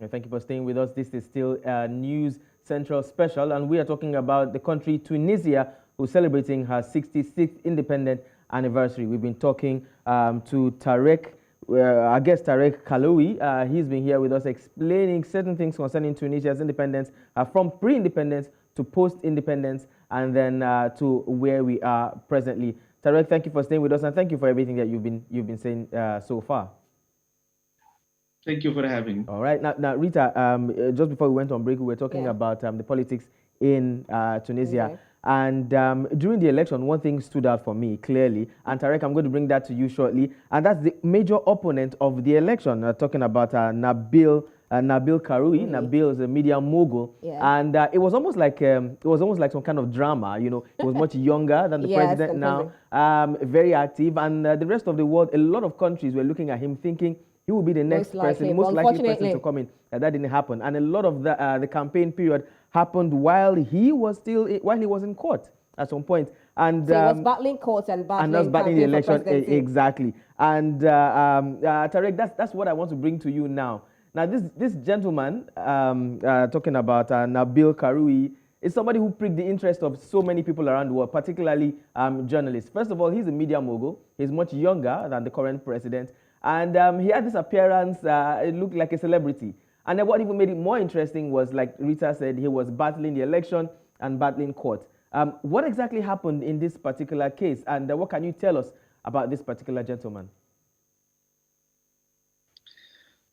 Thank you for staying with us. This is still News Central Special, and we are talking about the country Tunisia, who's celebrating her 66th independent anniversary. We've been talking to Tarek, our guest Tarek Kahlaoui. He's been here with us explaining certain things concerning Tunisia's independence from pre-independence to post-independence, and then to where we are presently. Tarek, thank you for staying with us, and thank you for everything that you've been saying so far. Thank you for having me. All right. Now Rita, just before we went on break, we were talking Yeah. about the politics in Tunisia. Okay. And during the election, one thing stood out for me clearly. And Tarek, I'm going to bring that to you shortly. And that's the major opponent of the election, talking about Nabil Karoui. Nabil is a media mogul, Yeah. and it was almost like some kind of drama. You know, he was much younger than the Yes, president than now, very active, and the rest of the world, a lot of countries were looking at him, thinking he will be the next likely, most but likely person to unfortunately- come in. That didn't happen, and a lot of the campaign period happened while he was in court at some point, and So he was battling courts and battling, that's battling the campaign for election presidency. exactly. And Tarek, that's what I want to bring to you now. Now this gentleman talking about Nabil Karoui is somebody who pricked the interest of so many people around the world, particularly journalists. First of all, he's a media mogul. He's much younger than the current president. And he had this appearance, it looked like a celebrity. And then what even made it more interesting was, like Rita said, he was battling the election and battling court. What exactly happened in this particular case? And what can you tell us about this particular gentleman?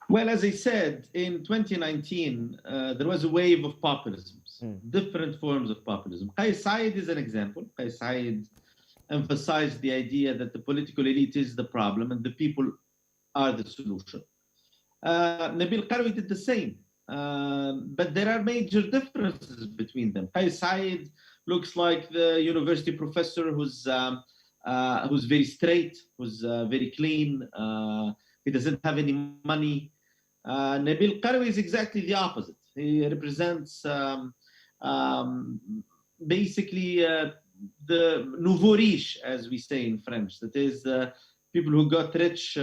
Well, as I said, in 2019, there was a wave of populisms, different forms of populism. Qais Said is an example. Qais Said emphasized the idea that the political elite is the problem and the people are the solution. Nabil Karoui did the same, but there are major differences between them. Qais Said looks like the university professor who's very straight, who's very clean. He doesn't have any money. Nabil Karoui is exactly the opposite. He represents basically the nouveau riche, as we say in French. That is, people who got rich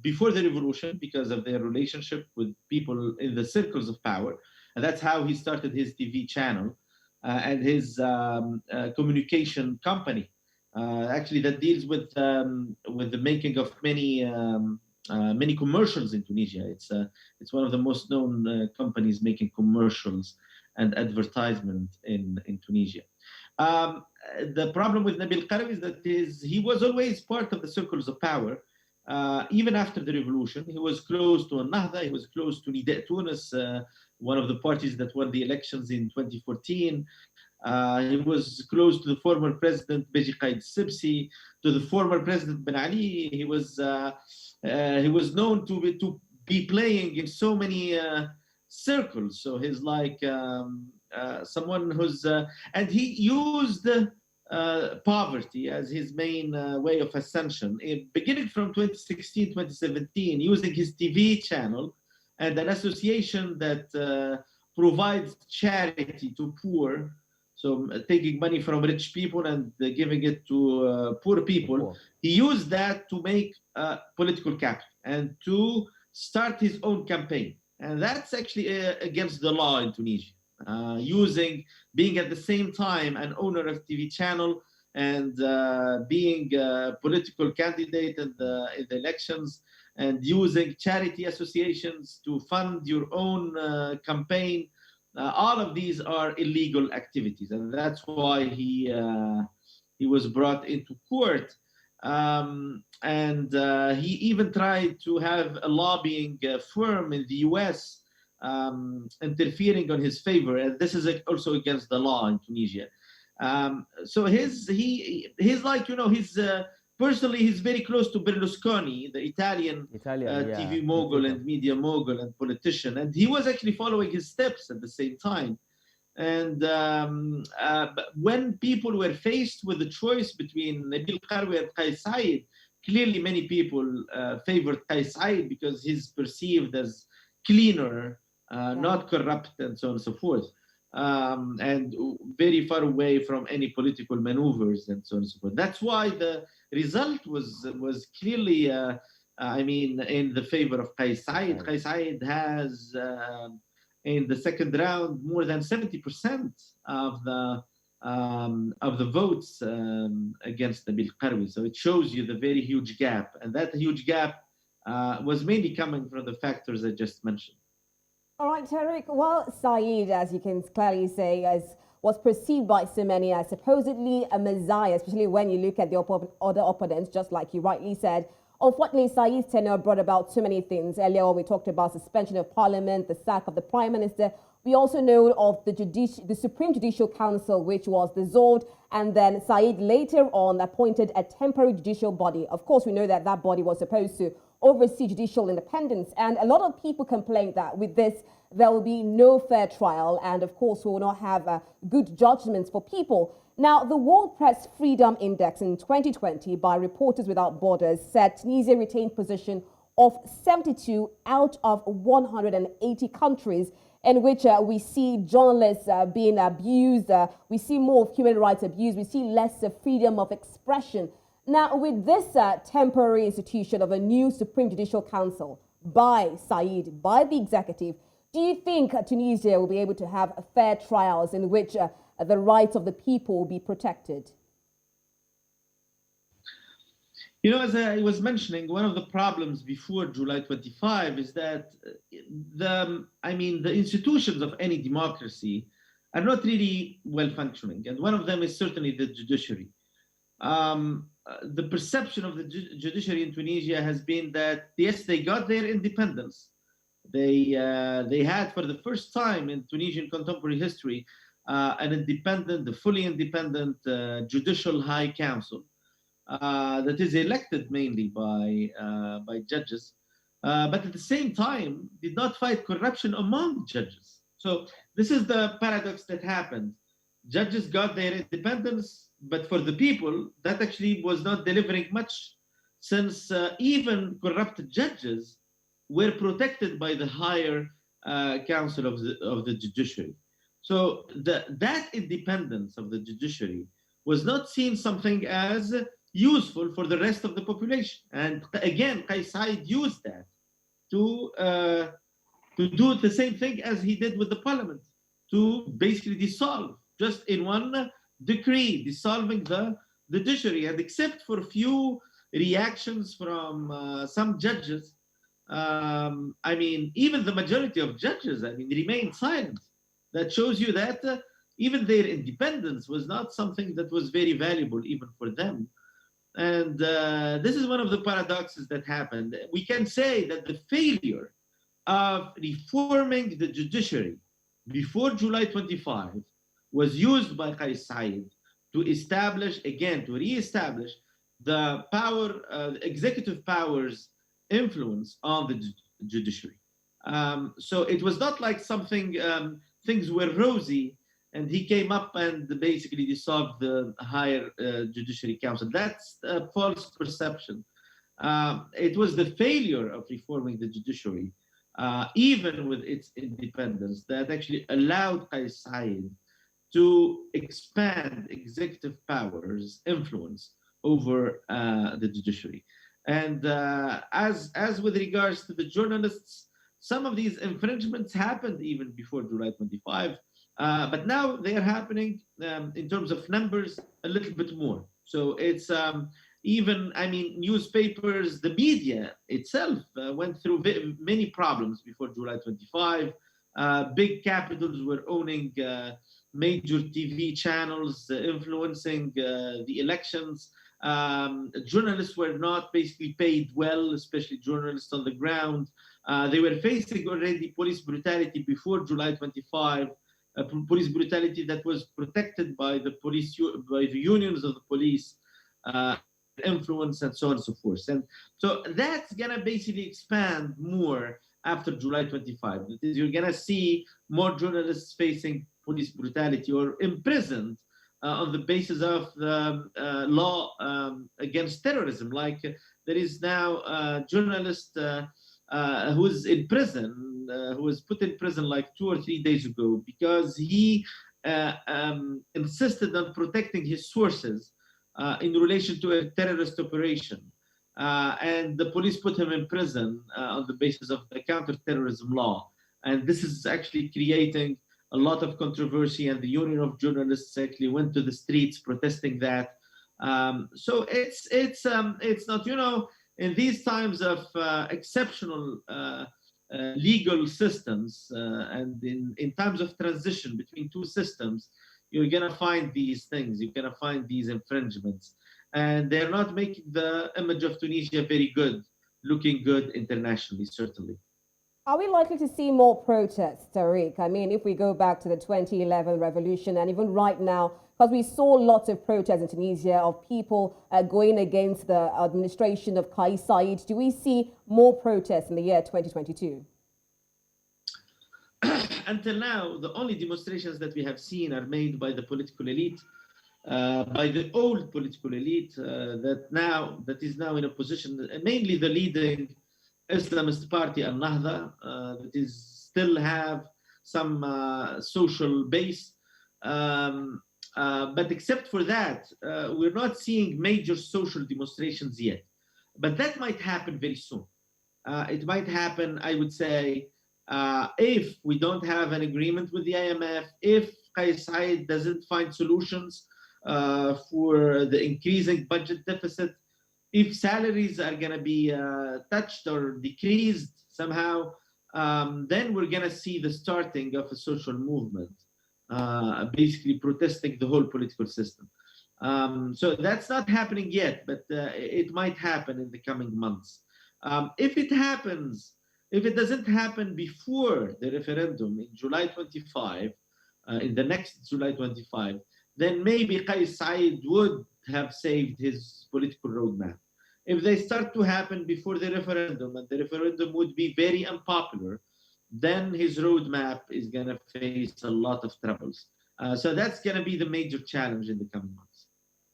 before the revolution because of their relationship with people in the circles of power. And that's how he started his TV channel and his communication company. Actually, that deals with the making of many commercials in Tunisia. It's one of the most known companies making commercials and advertisement in Tunisia. The problem with Nabil Karoui is that he was always part of the circles of power. Even after the revolution, he was close to Nahda, he was close to Nida Tunis, one of the parties that won the elections in 2014. He was close to the former president Beji Qaid Sibsi, to the former president Ben Ali. He was known to be playing in so many circles. So he's like someone who's and he used poverty as his main way of ascension. Beginning from 2016, 2017, using his TV channel and an association that provides charity to poor. So taking money from rich people and giving it to poor people. He used that to make political capital and to start his own campaign. And that's actually against the law in Tunisia. Being at the same time an owner of TV channel and being a political candidate in the elections and using charity associations to fund your own campaign. All of these are illegal activities, and that's why he was brought into court. And he even tried to have a lobbying firm in the U.S. Interfering on his favor, and this is also against the law in Tunisia. So he's like, he's personally he's very close to Berlusconi, the Italian TV mogul and media mogul and politician, and he was actually following his steps at the same time. And when people were faced with the choice between Nabil Karoui and Qais Said, clearly many people favored Qais Said because he's perceived as cleaner, not corrupt, and so on and so forth. And very far away from any political maneuvers and so on and so forth. That's why the result was clearly I mean, in the favor of Qais Said. Qais Said has, in the second round, more than 70% of the votes against Nabil Qarwi. So it shows you the very huge gap, and that huge gap was mainly coming from the factors I just mentioned. All right, Tarek. Well, Saeed, as you can clearly say, was perceived by so many as supposedly a messiah, especially when you look at the other opponents, just like you rightly said. Unfortunately, Saeed's tenure brought about so many things. Earlier, we talked about suspension of parliament, the sack of the prime minister. We also know of the Supreme Judicial Council, which was dissolved, and then Saeed later on appointed a temporary judicial body. Of course, we know that that body was supposed to oversee judicial independence, and a lot of people complained that with this, there will be no fair trial, and of course, we will not have good judgments for people. Now, the World Press Freedom Index in 2020 by Reporters Without Borders said Tunisia retained position of 72 out of 180 countries in which we see journalists being abused, we see more of human rights abuse, we see less freedom of expression. Now, with this temporary institution of a new Supreme Judicial Council by Said, by the executive, do you think Tunisia will be able to have fair trials in which the rights of the people will be protected? You know, as I was mentioning, one of the problems before July 25 is that the institutions of any democracy are not really well functioning. And one of them is certainly the judiciary. The perception of the judiciary in Tunisia has been that, yes, they got their independence. They had, for the first time in Tunisian contemporary history, a fully independent judicial high council that is elected mainly by judges, but at the same time did not fight corruption among judges. So this is the paradox that happened. Judges got their independence, but for the people, that actually was not delivering much, since even corrupt judges were protected by the higher council of the judiciary. So that independence of the judiciary was not seen something as useful for the rest of the population. And again, Qais Said used that to do the same thing as he did with the parliament, to basically dissolve, just in one decree, dissolving the judiciary. And except for a few reactions from some judges, even the majority of judges, remained silent. That shows you that even their independence was not something that was very valuable even for them. And this is one of the paradoxes that happened. We can say that the failure of reforming the judiciary before July 25 was used by Qais Said to re-establish the executive power's influence on the judiciary. So it was not like things were rosy and he came up and basically dissolved the higher judiciary council. That's a false perception. It was the failure of reforming the judiciary, even with its independence, that actually allowed Qais Said to expand executive power's influence over the judiciary. And as with regards to the journalists, some of these infringements happened even before July 25, but now they are happening in terms of numbers a little bit more. So it's newspapers, the media itself went through many problems before July 25. Big capitals were owning major TV channels, influencing the elections. Journalists were not basically paid well, especially journalists on the ground. They were facing already police brutality before July 25, police brutality that was protected by the unions of the police, influence, and so on and so forth. And so that's gonna basically expand more after July 25. That is, you're gonna see more journalists facing police brutality or imprisoned on the basis of the law against terrorism. Like there is now a journalist who is in prison, who was put in prison like 2 or 3 days ago because he insisted on protecting his sources in relation to a terrorist operation. and the police put him in prison on the basis of the counterterrorism law. And this is actually creating a lot of controversy, and the Union of Journalists actually went to the streets protesting that. So it's not, in these times of exceptional legal systems and in times of transition between two systems, you're going to find these things, you're going to find these infringements. And they're not making the image of Tunisia very good, looking good internationally, certainly. Are we likely to see more protests, Tarek? I mean, if we go back to the 2011 revolution and even right now, because we saw lots of protests in Tunisia of people going against the administration of Kais Saied, do we see more protests in the year 2022? Until now, the only demonstrations that we have seen are made by the political elite, by the old political elite that is now in a position, mainly the leading Islamist party Al-Nahda, that is still have some social base. But except for that, we're not seeing major social demonstrations yet. But that might happen very soon. It might happen, I would say, if we don't have an agreement with the IMF, if Kais Saied doesn't find solutions for the increasing budget deficit, if salaries are going to be touched or decreased somehow, then we're going to see the starting of a social movement, basically protesting the whole political system. So that's not happening yet, but it might happen in the coming months. If it happens, if it doesn't happen before the referendum in July 25, in the next July 25, then maybe Kais Saied would have saved his political roadmap. If they start to happen before the referendum and the referendum would be very unpopular, then his roadmap is going to face a lot of troubles. So that's going to be the major challenge in the coming months.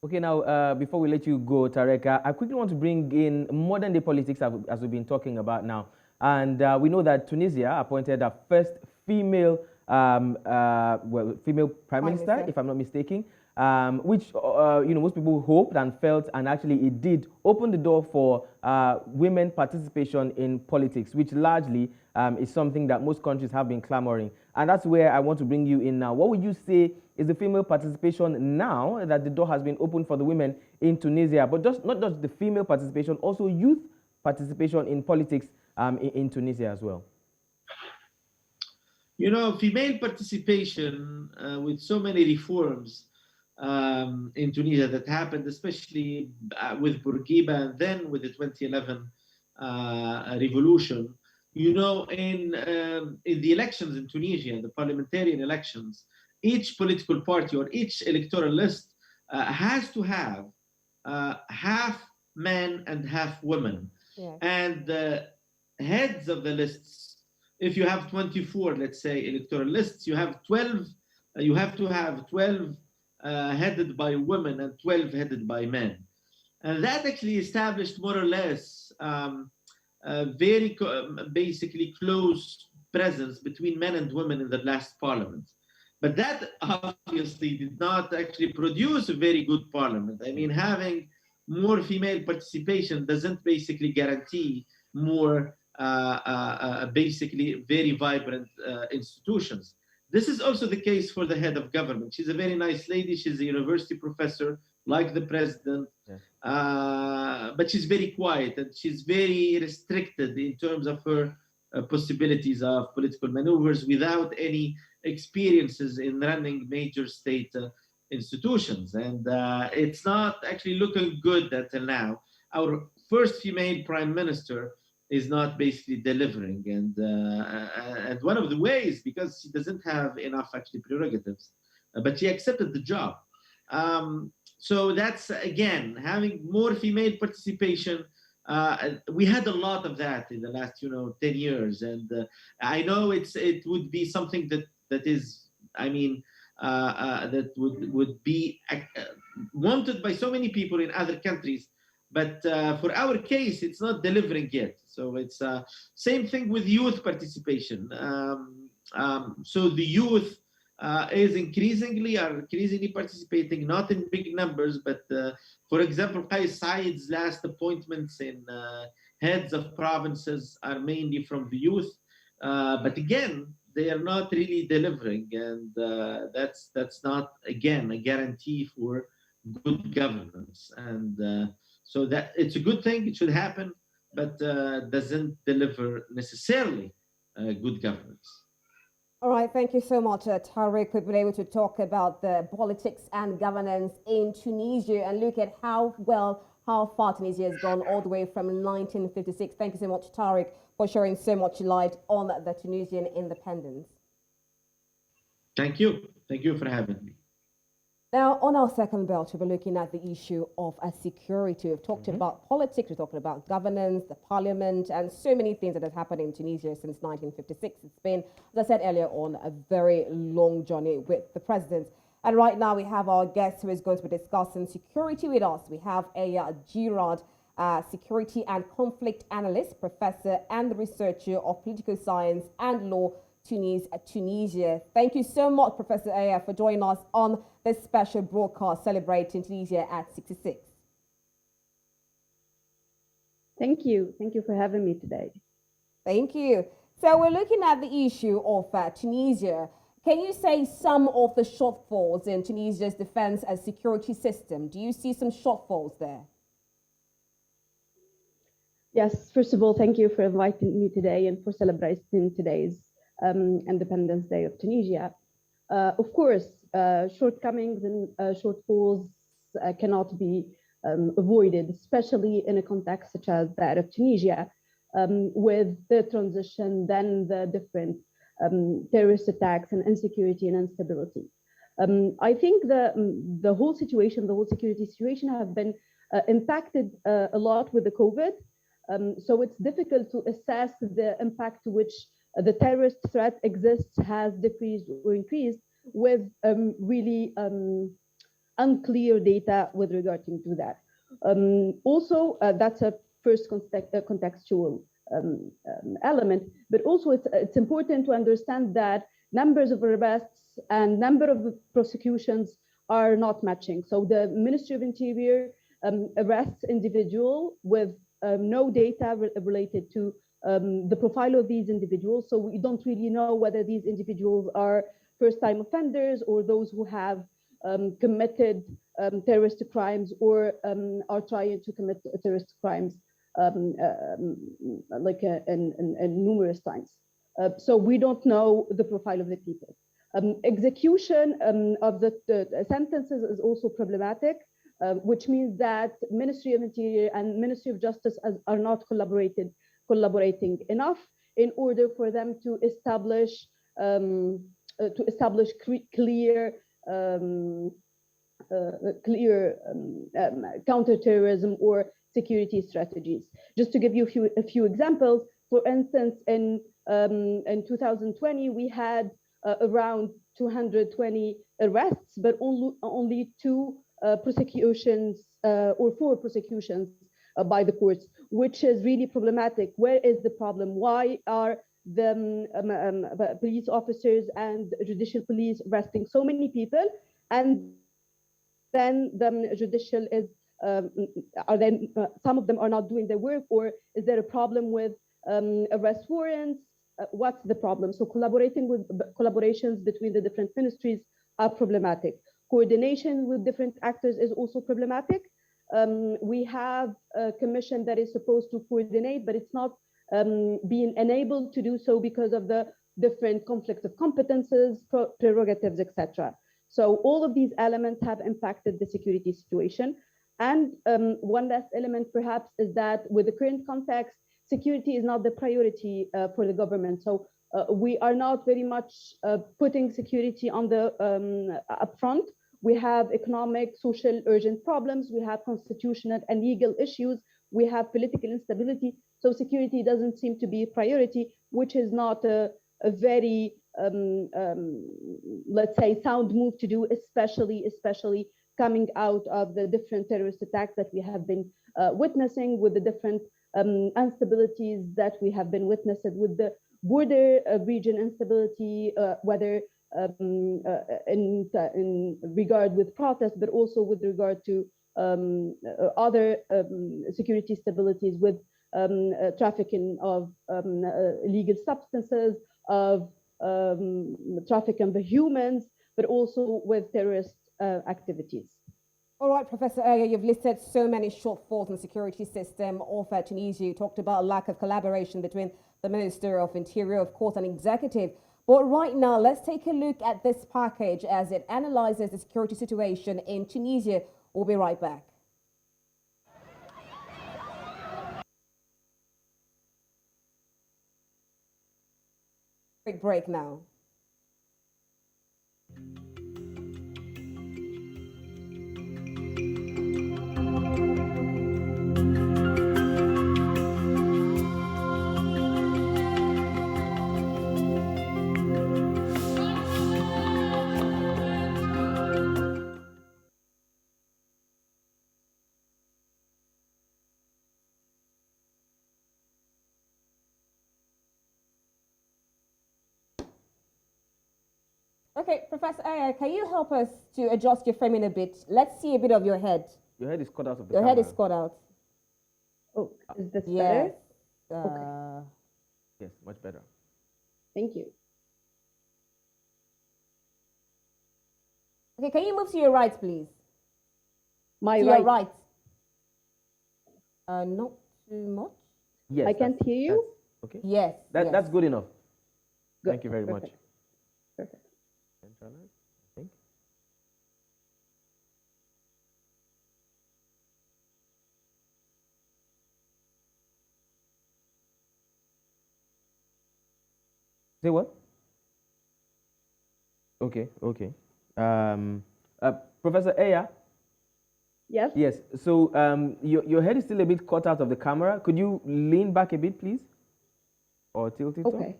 Okay, now, before we let you go, Tarek, I quickly want to bring in modern day politics as we've been talking about now. And we know that Tunisia appointed a first female, female prime minister, if I'm not mistaken, which most people hoped and felt, and actually it did open the door for women participation in politics, which largely is something that most countries have been clamoring. And that's where I want to bring you in now. What would you say is the female participation now that the door has been opened for the women in Tunisia, but not just the female participation, also youth participation in politics in Tunisia as well? Female participation with so many reforms in Tunisia that happened, especially with Bourguiba and then with the 2011 revolution. In the elections in Tunisia, the parliamentarian elections, each political party or each electoral list has to have half men and half women. Yeah. And the heads of the lists, if you have 24, let's say, electoral lists, you have 12. You have to have 12 headed by women and 12 headed by men. And that actually established more or less very basically close presence between men and women in the last parliament. But that obviously did not actually produce a very good parliament. I mean, having more female participation doesn't basically guarantee more basically very vibrant institutions. This is also the case for the head of government. She's a very nice lady. She's a university professor, like the president, but she's very quiet and she's very restricted in terms of her possibilities of political maneuvers without any experiences in running major state institutions. And it's not actually looking good until now. Our first female prime minister is not basically delivering, and one of the ways, because she doesn't have enough actually prerogatives, but she accepted the job. So that's, again, having more female participation. We had a lot of that in the last 10 years, and I know it would be something that is, I mean, that would be wanted by so many people in other countries. But for our case, it's not delivering yet. So it's same thing with youth participation. So the youth is increasingly participating, not in big numbers, but for example, Qais Said's last appointments in heads of provinces are mainly from the youth. But again, they are not really delivering, and that's not, again, a guarantee for good governance. And so that it's a good thing, it should happen, but doesn't deliver necessarily good governance. All right, thank you so much, Tarek. We've been able to talk about the politics and governance in Tunisia and look at how far Tunisia has gone all the way from 1956. Thank you so much, Tarek, for sharing so much light on the Tunisian independence. Thank you. Thank you for having me. Now, on our second belt, we'll be looking at the issue of security. We've talked about politics, we're talking about governance, the parliament, and so many things that have happened in Tunisia since 1956. It's been, as I said earlier on, a very long journey with the president. And right now we have our guest who is going to be discussing security with us. We have a Jrad, security and conflict analyst, professor and researcher of political science and law, Tunisia. Thank you so much, Professor Aya, for joining us on this special broadcast celebrating Tunisia at 66. Thank you. Thank you for having me today. Thank you. So we're looking at the issue of Tunisia. Can you say some of the shortfalls in Tunisia's defense and security system? Do you see some shortfalls there? Yes, first of all, thank you for inviting me today and for celebrating today's Independence Day of Tunisia. Of course, shortcomings and shortfalls cannot be avoided, especially in a context such as that of Tunisia, with the transition, then the different terrorist attacks and insecurity and instability. I think the whole situation, the whole security situation have been impacted a lot with the COVID. So it's difficult to assess the impact to which the terrorist threat exists, has decreased or increased, with really unclear data with regard to that. Also, that's a first contextual element, but also it's important to understand that numbers of arrests and number of prosecutions are not matching. So the Ministry of Interior arrests individual with no data related to the profile of these individuals. So we don't really know whether these individuals are first-time offenders or those who have committed terrorist crimes or are trying to commit terrorist crimes numerous times. So we don't know the profile of the people. Execution of the sentences is also problematic, which means that Ministry of Interior and Ministry of Justice are not collaborating enough in order for them to establish clear counterterrorism or security strategies. Just to give you a few examples, for instance, in 2020 we had around 220 arrests, but only 2 prosecutions or 4 prosecutions by the courts, which is really problematic. Where is the problem? Why are the police officers and judicial police arresting so many people, and then the judicial is some of them are not doing their work, or is there a problem with arrest warrants? What's the problem? So collaborations between the different ministries are problematic. Coordination with different actors is also problematic. We have a commission that is supposed to coordinate, but it's not being enabled to do so because of the different conflicts of competences, prerogatives, etc. So all of these elements have impacted the security situation. And one last element perhaps is that with the current context, security is not the priority for the government. So we are not very much putting security on the upfront. We have economic, social, urgent problems. We have constitutional and legal issues. We have political instability. So security doesn't seem to be a priority, which is not a very, let's say, sound move to do, especially coming out of the different terrorist attacks that we have been witnessing, with the different instabilities that we have been witnessing with the border region instability, whether in regard with protests, but also with regard to other security stabilities with trafficking of illegal substances, of trafficking of humans, but also with terrorist activities. All right, Professor Aya, you've listed so many shortfalls in the security system of Tunisia. You talked about lack of collaboration between the Minister of Interior, of course, and executive. But right now, let's take a look at this package as it analyzes the security situation in Tunisia. We'll be right back. Quick break now. Okay, Professor Aya, can you help us to adjust your framing a bit? Let's see a bit of your head. Your head is cut out of the Your camera. head is cut out. Oh, is this Yes. better? Okay. Yes, much better. Thank you. Okay, can you move to your right, please? My To right. your right. Not too much. Yes. I can't hear you. Okay. Yes. That, yes. That's good enough. Good. Thank you very much. Perfect. Perfect. Centralize, I think. Say what? Okay, okay. Professor Aya? Yes. Yes. So your head is still a bit cut out of the camera. Could you lean back a bit, please? Or tilt it up? Okay.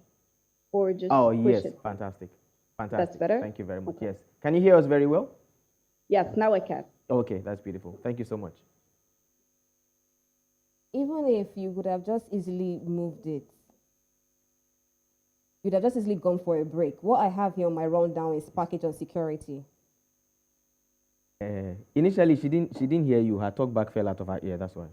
Or just Oh, push yes. it. Fantastic. Fantastic. That's better? Thank you very much. Okay. Yes. Can you hear us very well? Yes, now I can. Okay, that's beautiful. Thank you so much. Even if you would have just easily moved it, you'd have just easily gone for a break. What I have here on my rundown is package on security. Initially, she didn't hear you. Her talk back fell out of her ear. That's why.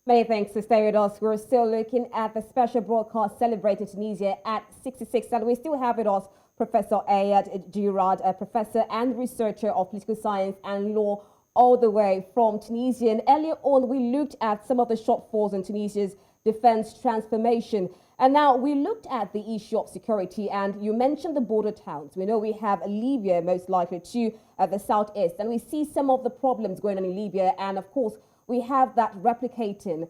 Many thanks to stay with us. We're still looking at the special broadcast celebrating Tunisia at 66, and we still have with us Professor Jrad, a professor and researcher of political science and law all the way from Tunisia. And earlier on, we looked at some of the shortfalls in Tunisia's defense transformation. And now we looked at the issue of security, and you mentioned the border towns. We know we have Libya most likely to the southeast, and we see some of the problems going on in Libya, and of course, we have that replicating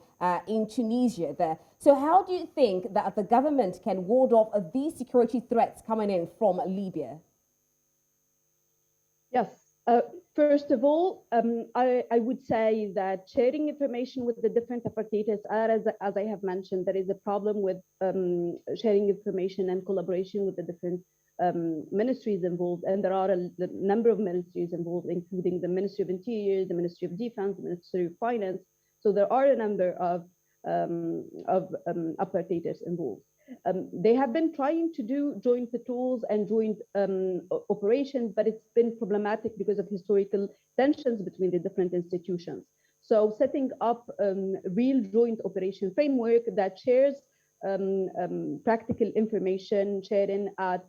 in Tunisia there. So how do you think that the government can ward off these security threats coming in from Libya? Yes. First of all, I would say that sharing information with the different parties, as I have mentioned, there is a problem with sharing information and collaboration with the different ministries involved. And there are a number of ministries involved, including the Ministry of Interior, the Ministry of Defense, the Ministry of Finance. So there are a number of parties involved. They have been trying to do joint patrols and joint operations, but it's been problematic because of historical tensions between the different institutions. So setting up real joint operation framework that shares practical information sharing at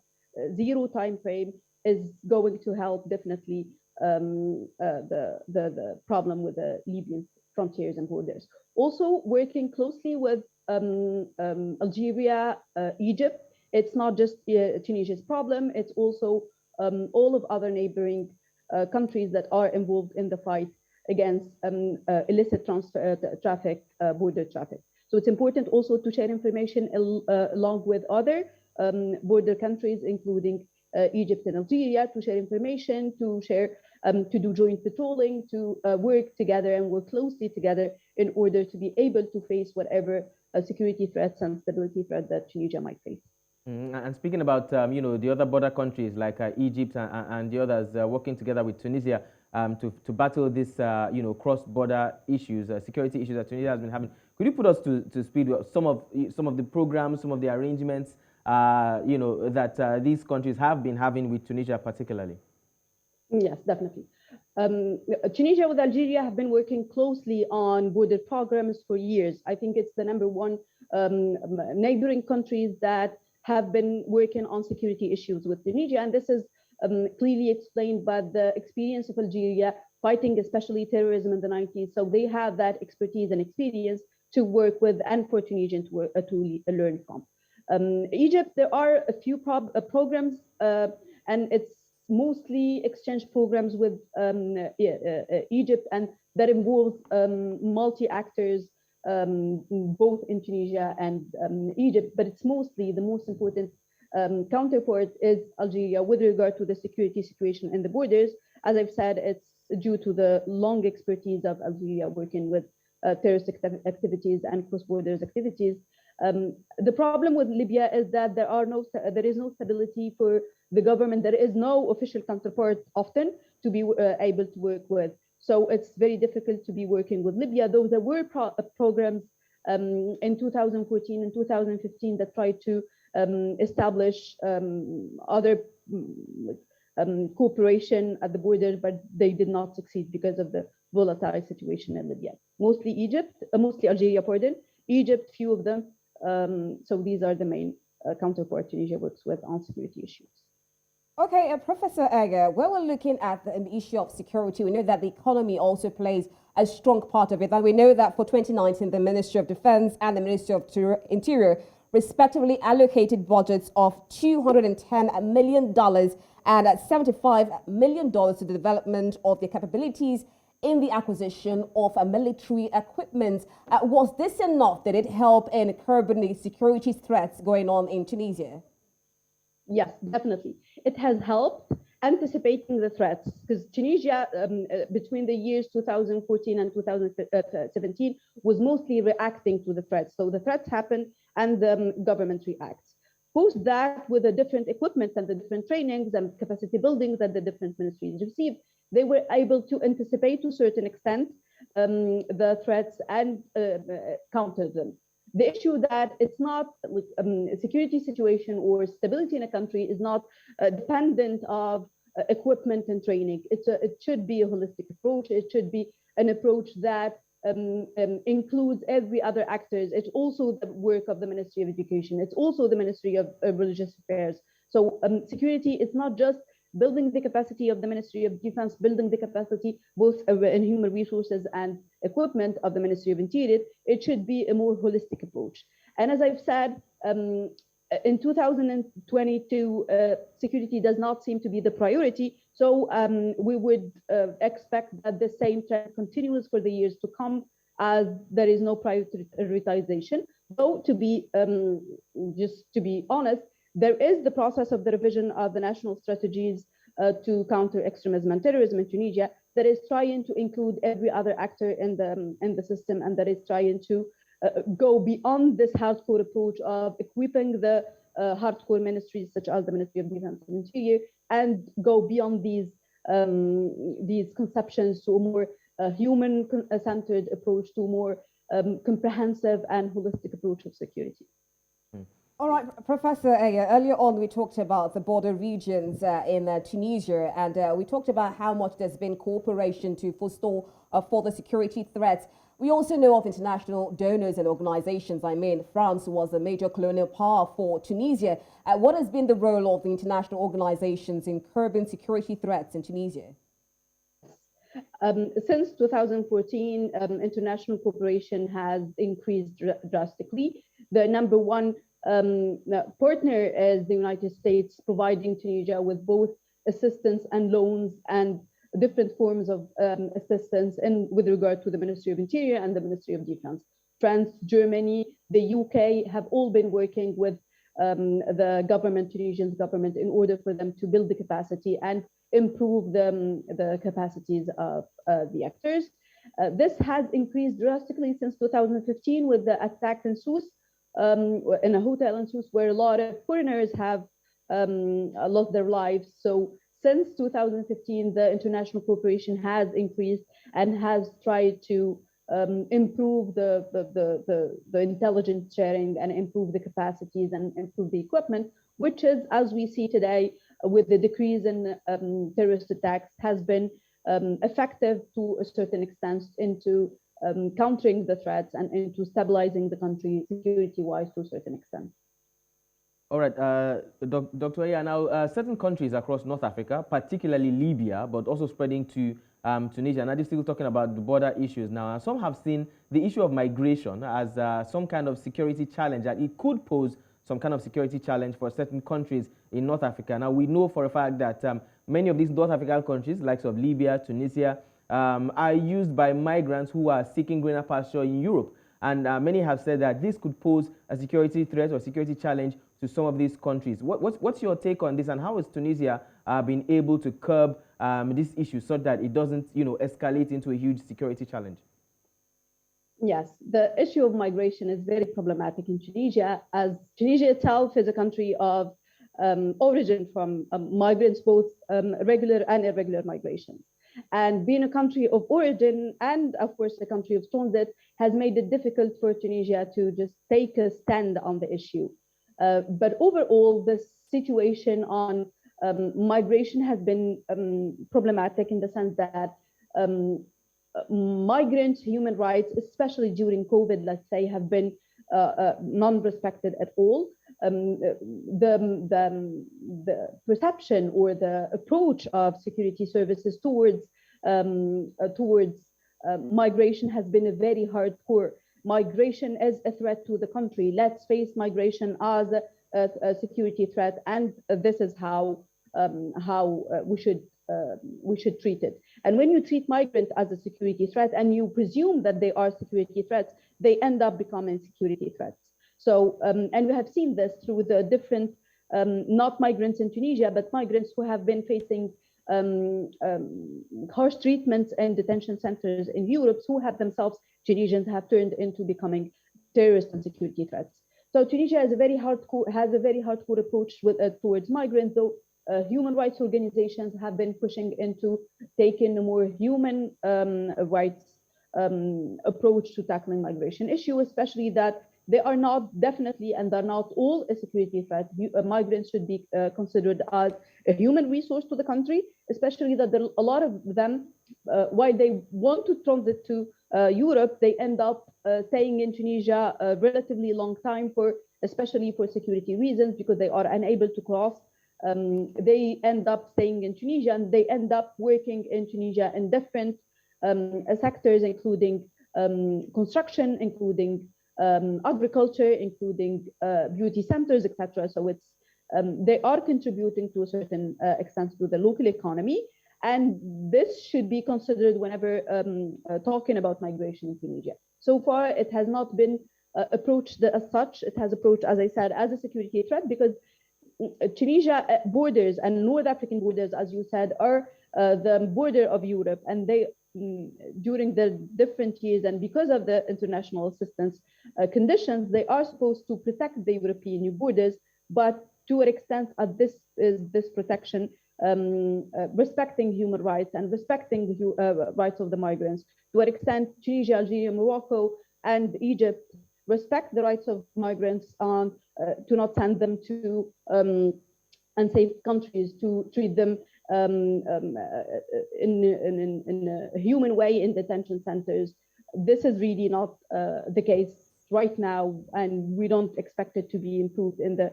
zero time frame is going to help definitely the problem with the Libyan frontiers and borders. Also working closely with Algeria, Egypt. It's not just Tunisia's problem, it's also all of other neighboring countries that are involved in the fight against illicit traffic, border traffic. So it's important also to share information along with other border countries, including Egypt and Algeria, to share information, to do joint patrolling, to work together and work closely together in order to be able to face whatever security threats and stability threats that Tunisia might face. And speaking about the other border countries like Egypt and the others working together with Tunisia to battle this cross-border issues, security issues that Tunisia has been having, could you put us to speed with some of the programs, some of the arrangements that these countries have been having with Tunisia particularly? Yes, definitely. Tunisia with Algeria have been working closely on border programs for years. I think it's the number one neighboring countries that have been working on security issues with Tunisia. And this is clearly explained by the experience of Algeria fighting especially terrorism in the 90s. So they have that expertise and experience to work with and for Tunisians to learn from. Egypt, there are a few programs and it's mostly exchange programs with Egypt, and that involves multi-actors both in Tunisia and Egypt, but it's mostly the most important counterpart is Algeria with regard to the security situation in the borders. As I've said, it's due to the long expertise of Algeria working with terrorist activities and cross-borders activities. The problem with Libya is that there is no stability for the government. There is no official counterpart often to be able to work with. So it's very difficult to be working with Libya, though there were programs in 2014 and 2015 that tried to establish other cooperation at the border, but they did not succeed because of the volatile situation in Libya. Mostly Algeria, pardon. Egypt, few of them. So these are the main counterparts Tunisia works with on security issues. Okay, Professor Akede, when we're looking at the issue of security, we know that the economy also plays a strong part of it. And we know that for 2019, the Ministry of Defense and the Ministry of Interior respectively allocated budgets of $210 million and $75 million to the development of their capabilities in the acquisition of military equipment. Was this enough? Did it help in curbing the security threats going on in Tunisia? Yes, definitely. It has helped anticipating the threats because Tunisia, between the years 2014 and 2017, was mostly reacting to the threats. So the threats happen and the government reacts. Post that, with the different equipment and the different trainings and capacity building that the different ministries received, they were able to anticipate to a certain extent the threats and counter them. The issue that it's not a security situation or stability in a country is not dependent of equipment and training. It should be a holistic approach. It should be an approach that includes every other actors. It's also the work of the Ministry of Education. It's also the Ministry of Religious Affairs. So security is not just building the capacity of the Ministry of Defense, building the capacity both in human resources and equipment of the Ministry of Interior. It should be a more holistic approach. And as I've said, in 2022, security does not seem to be the priority. So we would expect that the same trend continues for the years to come, as there is no prioritization. Though just to be honest, there is the process of the revision of the national strategies to counter extremism and terrorism in Tunisia, that is trying to include every other actor in the system, and that is trying to go beyond this hardcore approach of equipping the hardcore ministries such as the Ministry of Defense and Interior, and go beyond these conceptions to a more human-centered approach, to a more comprehensive and holistic approach of security. All right, Professor Aya, earlier on we talked about the border regions in Tunisia, and we talked about how much there's been cooperation to forestall further security threats. We also know of international donors and organizations. I mean, France was a major colonial power for Tunisia. What has been the role of the international organizations in curbing security threats in Tunisia? Since 2014, international cooperation has increased drastically. The number one partner is the United States, providing Tunisia with both assistance and loans and different forms of assistance with regard to the Ministry of Interior and the Ministry of Defense. France, Germany, the UK have all been working with the government, Tunisian government, in order for them to build the capacity and improve the capacities of the actors. This has increased drastically since 2015 with the attack in Sousse, in a hotel in Sousse, where a lot of foreigners have lost their lives. So since 2015, the international cooperation has increased and has tried to improve the intelligence sharing and improve the capacities and improve the equipment, which is, as we see today, with the decrease in terrorist attacks, has been effective to a certain extent into countering the threats and into stabilizing the country security-wise to a certain extent. All right, Dr. Aya, now certain countries across North Africa, particularly Libya, but also spreading to Tunisia, and I'm still talking about the border issues now. And some have seen the issue of migration as some kind of security challenge, that it could pose some kind of security challenge for certain countries in North Africa. Now, we know for a fact that many of these North African countries, like of Libya, Tunisia, are used by migrants who are seeking greener pasture in Europe. And many have said that this could pose a security threat or security challenge to some of these countries. What's your take on this, and how has Tunisia been able to curb this issue so that it doesn't, escalate into a huge security challenge? Yes, the issue of migration is very problematic in Tunisia, as Tunisia itself is a country of origin from migrants, both regular and irregular migrations. And being a country of origin and, of course, a country of transit has made it difficult for Tunisia to just take a stand on the issue. But overall, this situation on migration has been problematic in the sense that migrants' human rights, especially during COVID, let's say, have been non-respected at all. The perception or the approach of security services towards migration has been a very hardcore. Migration is a threat to the country. Let's face migration as a security threat, and this is how we should treat it. And when you treat migrants as a security threat and you presume that they are security threats, they end up becoming security threats. So, and we have seen this through the different, not migrants in Tunisia, but migrants who have been facing harsh treatments in detention centers in Europe, who have themselves, Tunisians, have turned into becoming terrorist and security threats. So Tunisia has a very hardcore approach towards migrants, though human rights organizations have been pushing into taking a more human rights approach to tackling migration issue, especially that they are not definitely, and they're not all, a security threat. Migrants should be considered as a human resource to the country, especially that a lot of them, while they want to transit to Europe, they end up staying in Tunisia a relatively long time, especially for security reasons, because they are unable to cross. They end up staying in Tunisia, and they end up working in Tunisia in different sectors, including construction, including agriculture, including beauty centers, etc. So it's they are contributing to a certain extent to the local economy, and this should be considered whenever talking about migration in Tunisia. So far, it has not been approached as such. It has approached, as I said, as a security threat, because Tunisia borders and North African borders, as you said, are the border of Europe, and they during the different years and because of the international assistance conditions, they are supposed to protect the European borders, but to an extent, this protection respecting human rights and respecting the rights of the migrants. To an extent, Tunisia, Algeria, Morocco, and Egypt respect the rights of migrants on to not send them to unsafe countries, to treat them in a human way in detention centers. This is really not the case right now, and we don't expect it to be improved in the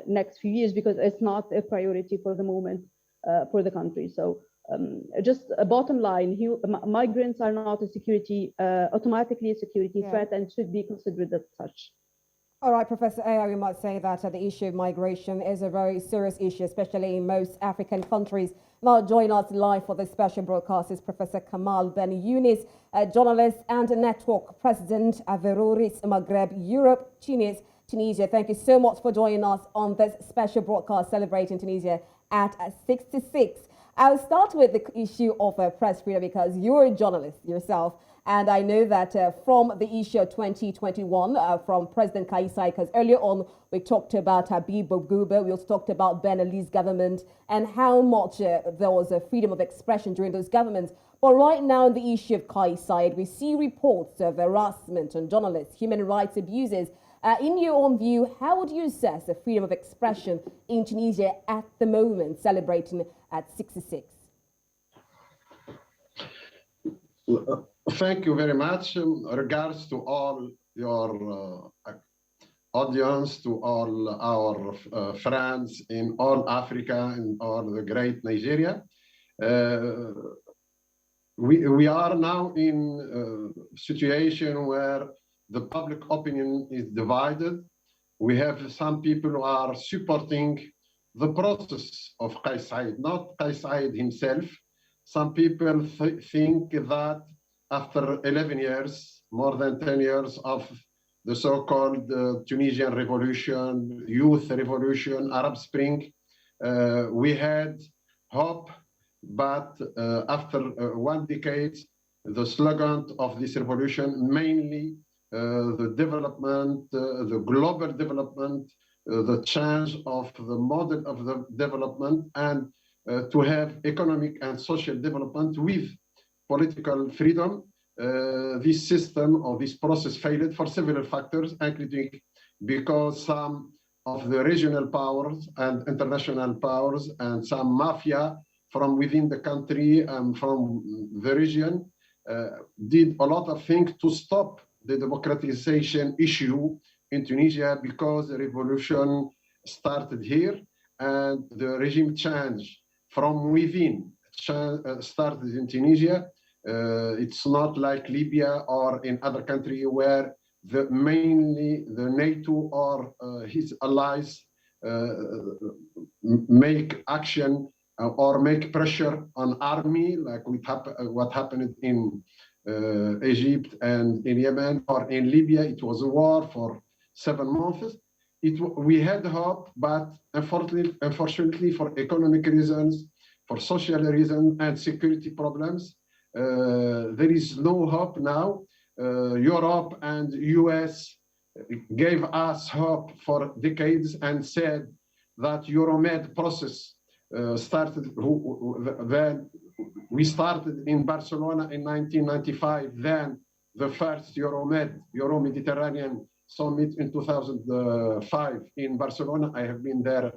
next few years because it's not a priority for the moment for the country. So just a bottom line, migrants are not a security, automatically a security threat and should be considered as such. All right, Professor Aya, we might say that the issue of migration is a very serious issue, especially in most African countries. Now, join us live for this special broadcast is Professor Kamal Ben Younes, a journalist and a network president, Averroes, Maghreb, Europe, Tunisia. Thank you so much for joining us on this special broadcast celebrating Tunisia at 66. I'll start with the issue of press freedom because you're a journalist yourself. And I know that from the issue of 2021, from President Kais Saied, because earlier on we talked about Habib Bourguiba, we also talked about Ben Ali's government and how much there was a freedom of expression during those governments. But right now in the issue of Kais Saied, we see reports of harassment on journalists, human rights abuses. In your own view, how would you assess the freedom of expression in Tunisia at the moment, celebrating at 66? Thank you very much. Regards to all your audience, to all our friends in all Africa and all the great Nigeria. We are now in a situation where the public opinion is divided. We have some people who are supporting the process of Kais Saied, not Kais Saied himself. Some people think that after 11 years, more than 10 years of the so-called Tunisian revolution, youth revolution, Arab Spring, we had hope, but after 1 decade, the slogan of this revolution, mainly the development, the global development, the change of the model of the development, and to have economic and social development with political freedom. This system or this process failed for several factors, including because some of the regional powers and international powers and some mafia from within the country and from the region did a lot of things to stop the democratization issue in Tunisia, because the revolution started here and the regime change from within started in Tunisia. It's not like Libya or in other countries where mainly the NATO or his allies make action or make pressure on army, like what happened in Egypt and in Yemen or in Libya. It was a war for 7 months. We had hope, but unfortunately for economic reasons, for social reasons and security problems, there is no hope now. Europe and US gave us hope for decades and said that Euromed process started. Then we started in Barcelona in 1995. Then the first Euro-Mediterranean summit in 2005 in Barcelona. I have been there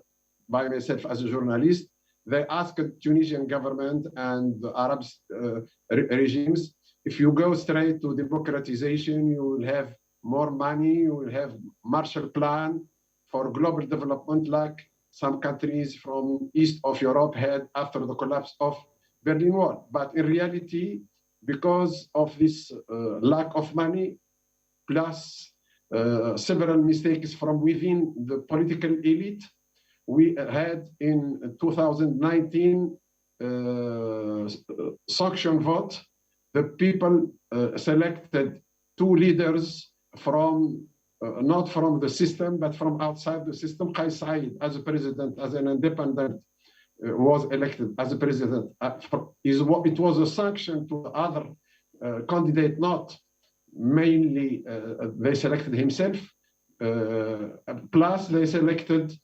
by myself as a journalist. They asked the Tunisian government and the Arab regimes, if you go straight to democratization, you will have more money, you will have Marshall Plan for global development, like some countries from east of Europe had after the collapse of Berlin Wall. But in reality, because of this lack of money, plus several mistakes from within the political elite, we had in 2019 sanction vote. The people selected 2 leaders from not from the system, but from outside the system. Qais Said, as a president, as an independent, was elected as a president. It was a sanction to the other candidate, not mainly they selected himself. Plus they elected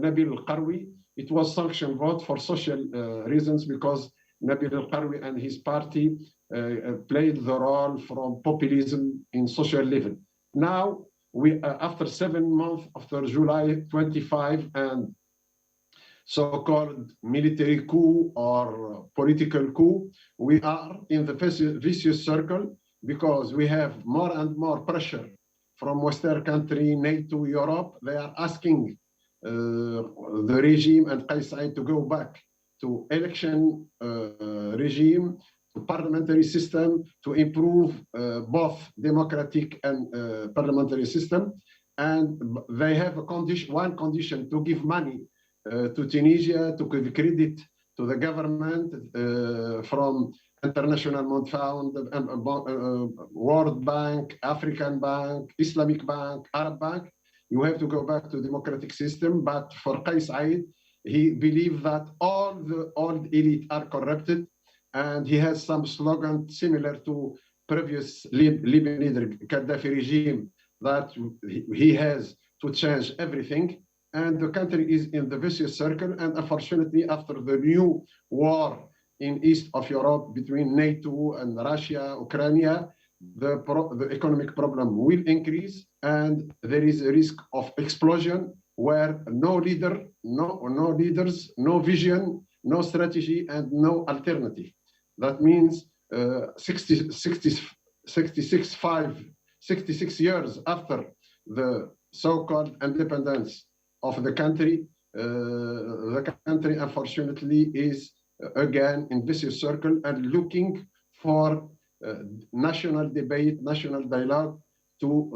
Nabil Al-Qarwi. It was sanction vote for social reasons, because Nabil Al-Qarwi and his party played the role from populism in social level. Now, after 7 months, after July 25 and so-called military coup or political coup, we are in the vicious circle, because we have more and more pressure from Western country, NATO, Europe. They are asking the regime and Qais Said to go back to election regime, to parliamentary system, to improve both democratic and parliamentary system. And they have one condition: to give money to Tunisia, to give credit to the government from International Monetary Fund, World Bank, African Bank, Islamic Bank, Arab Bank. You have to go back to democratic system. But for Qais Said, he believes that all the old elite are corrupted, and he has some slogan similar to previous Libyan leader Gaddafi regime, that he has to change everything. And the country is in the vicious circle. And unfortunately, after the new war in east of Europe between NATO and Russia, Ukraine, the economic problem will increase, and there is a risk of explosion where no leaders, no vision, no strategy, and no alternative. That means 66 years after the so-called independence of the country unfortunately is again in vicious circle and looking for national debate, national dialogue to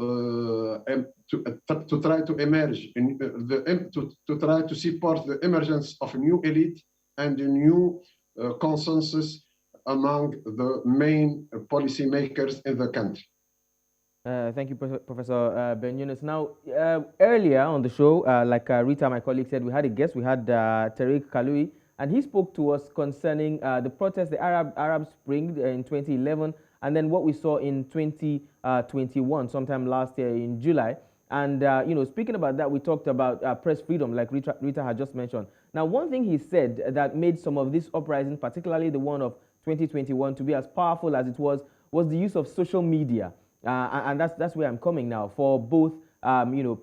try to emerge, to try to support the emergence of a new elite and a new consensus among the main policymakers in the country. Thank you, Professor Ben Younes. Now, earlier on the show, like Rita, my colleague, said, we had a guest. We had Tarek Kahlaoui, and he spoke to us concerning the protest, the Arab Spring in 2011, and then what we saw in 2021, sometime last year in July. And speaking about that, we talked about press freedom, like Rita had just mentioned. Now, one thing he said that made some of this uprising, particularly the one of 2021, to be as powerful as it was the use of social media. And that's where I'm coming now, for both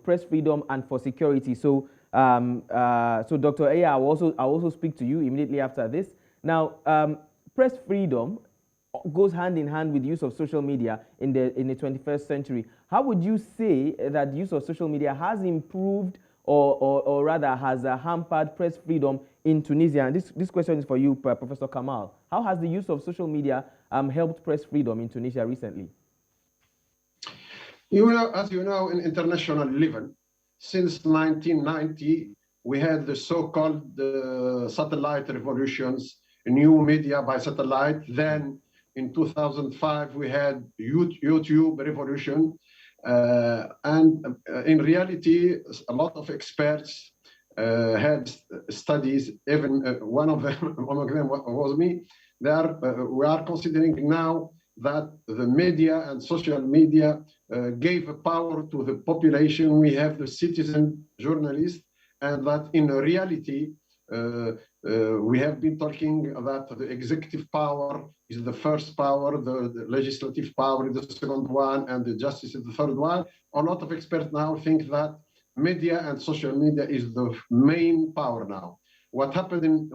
press freedom and for security. So Dr. Aya, I'll also speak to you immediately after this. Now, press freedom goes hand in hand with the use of social media in the 21st century. How would you say that the use of social media has improved or rather has hampered press freedom in Tunisia? And this question is for you, Professor Kamal. How has the use of social media helped press freedom in Tunisia recently? As you know, in international level, since 1990, we had the so-called satellite revolutions, new media by satellite. Then in 2005, we had YouTube revolution. And in reality, a lot of experts had studies, even one of them was me. We are considering now that the media and social media gave a power to the population. We have the citizen journalists, and that in reality, we have been talking that the executive power is the first power, the legislative power is the second one, and the justice is the third one. A lot of experts now think that media and social media is the main power now. What happened in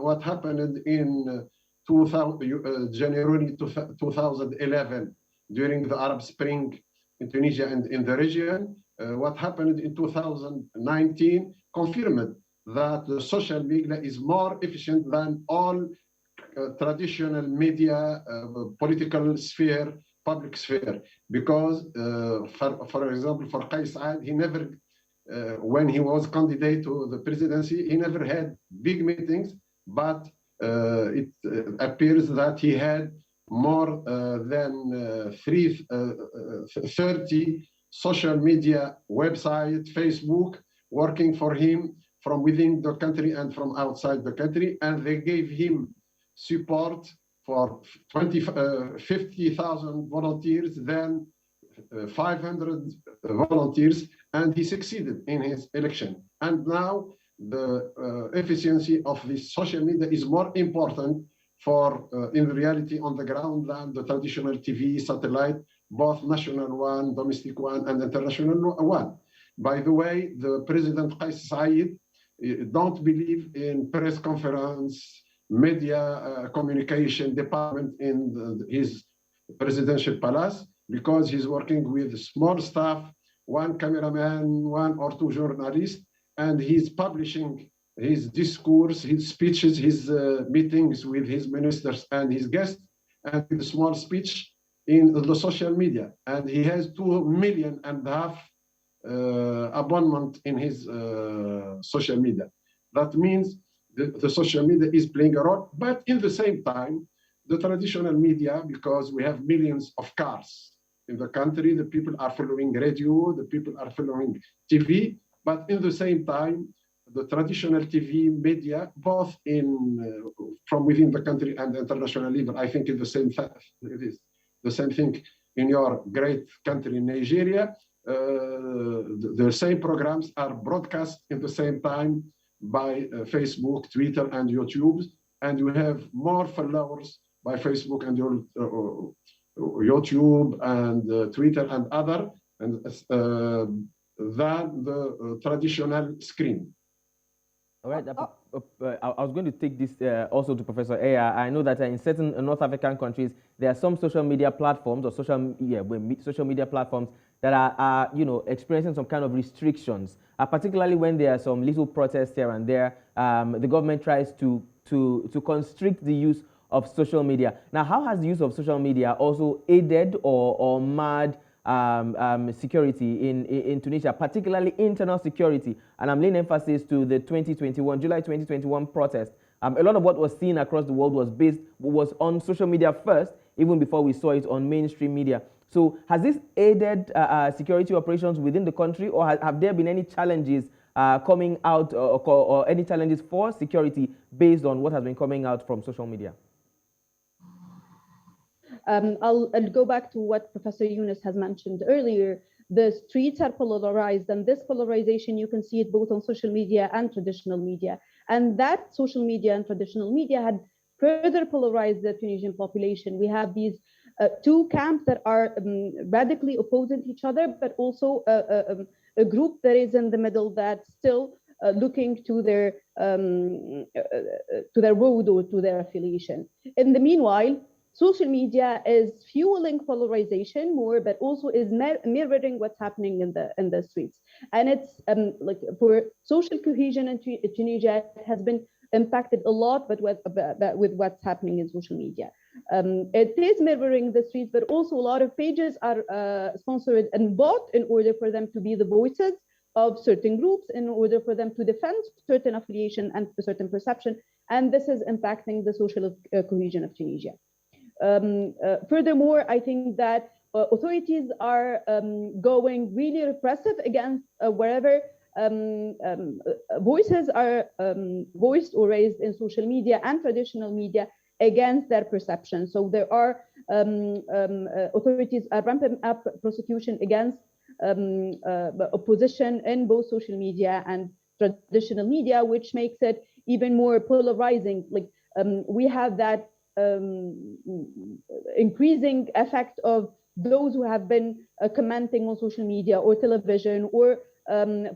January 2011 during the Arab Spring in Tunisia and in the region, what happened in 2019 confirmed that the social media is more efficient than all traditional media, political sphere, public sphere. Because, for example, for Qais Said, he never, when he was candidate to the presidency, he never had big meetings, but it appears that he had more than 30 social media website, Facebook, working for him from within the country and from outside the country, and they gave him support for 50,000 volunteers, then 500 volunteers, and he succeeded in his election. And now the efficiency of this social media is more important for, in reality, on the ground than the traditional TV, satellite, both national one, domestic one, and international one. By the way, the President Qais Said don't believe in press conference, media communication department in his presidential palace, because he's working with small staff, one cameraman, one or two journalists, and he's publishing his discourse, his speeches, his meetings with his ministers and his guests, and with a small speech in the social media. And he has 2.5 million abonnement in his social media. That means the social media is playing a role, but in the same time, the traditional media, because we have millions of cars in the country, the people are following radio, the people are following TV, but in the same time, the traditional TV media, both in from within the country and international level, I think it's the same. It is the same thing in your great country, Nigeria. The same programs are broadcast at the same time by Facebook, Twitter, and YouTube, and you have more followers by Facebook and YouTube and Twitter and other, and than the traditional screen. All right. I was going to take this also to Professor Aya. I know that in certain North African countries, there are some social media platforms or social media platforms that are experiencing some kind of restrictions, particularly when there are some little protests here and there. The government tries to constrict the use of social media. Now, how has the use of social media also aided or marred security in Tunisia, particularly internal security? And I'm laying emphasis to the July 2021 protest. A lot of what was seen across the world was on social media first, even before we saw it on mainstream media. So has this aided security operations within the country, or have there been any challenges coming out or any challenges for security based on what has been coming out from social media? I'll go back to what Professor Younes has mentioned earlier. The streets are polarized, and this polarization, you can see it both on social media and traditional media. And that social media and traditional media had further polarized the Tunisian population. We have these two camps that are radically opposing each other, but also a group that is in the middle that's still looking to their road or to their affiliation. In the meanwhile, social media is fueling polarization more, but also is mirroring what's happening in the streets. And it's like for social cohesion in Tunisia, it has been impacted a lot, but with what's happening in social media. It is mirroring the streets, but also a lot of pages are sponsored and bought in order for them to be the voices of certain groups, in order for them to defend certain affiliation and a certain perception. And this is impacting the social cohesion of Tunisia. Furthermore, I think that authorities are going really repressive against wherever voices are voiced or raised in social media and traditional media against their perception. So there are authorities are ramping up prosecution against opposition in both social media and traditional media, which makes it even more polarizing. Like we have that increasing effect of those who have been commenting on social media or television, or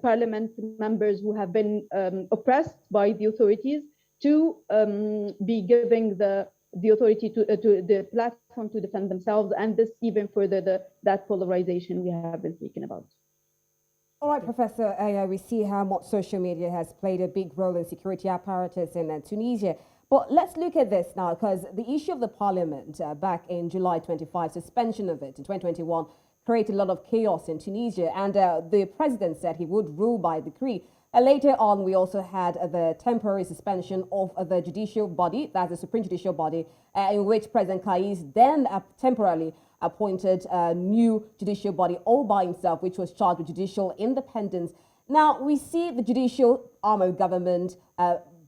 parliament members who have been oppressed by the authorities, to be giving the authority to the platform to defend themselves, and this even further that polarization we have been speaking about. All right, Professor Aya, we see how much social media has played a big role in security apparatus in Tunisia. But let's look at this now, because the issue of the parliament back in July 25, suspension of it in 2021, created a lot of chaos in Tunisia. And the president said he would rule by decree. Later on, we also had the temporary suspension of the judicial body, that's the Supreme Judicial Body, in which President Qais then temporarily appointed a new judicial body all by himself, which was charged with judicial independence. Now, we see the judicial arm of government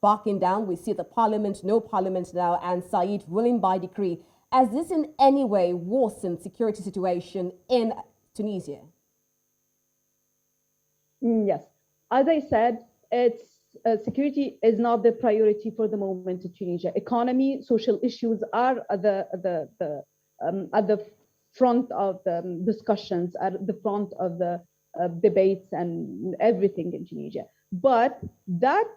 backing down. We see the parliament, no parliament now, and Said ruling by decree. Has this in any way worsened security situation in Tunisia? Yes. As I said, security is not the priority for the moment in Tunisia. Economy, social issues are at the front of the discussions, at the front of the debates and everything in Tunisia. But that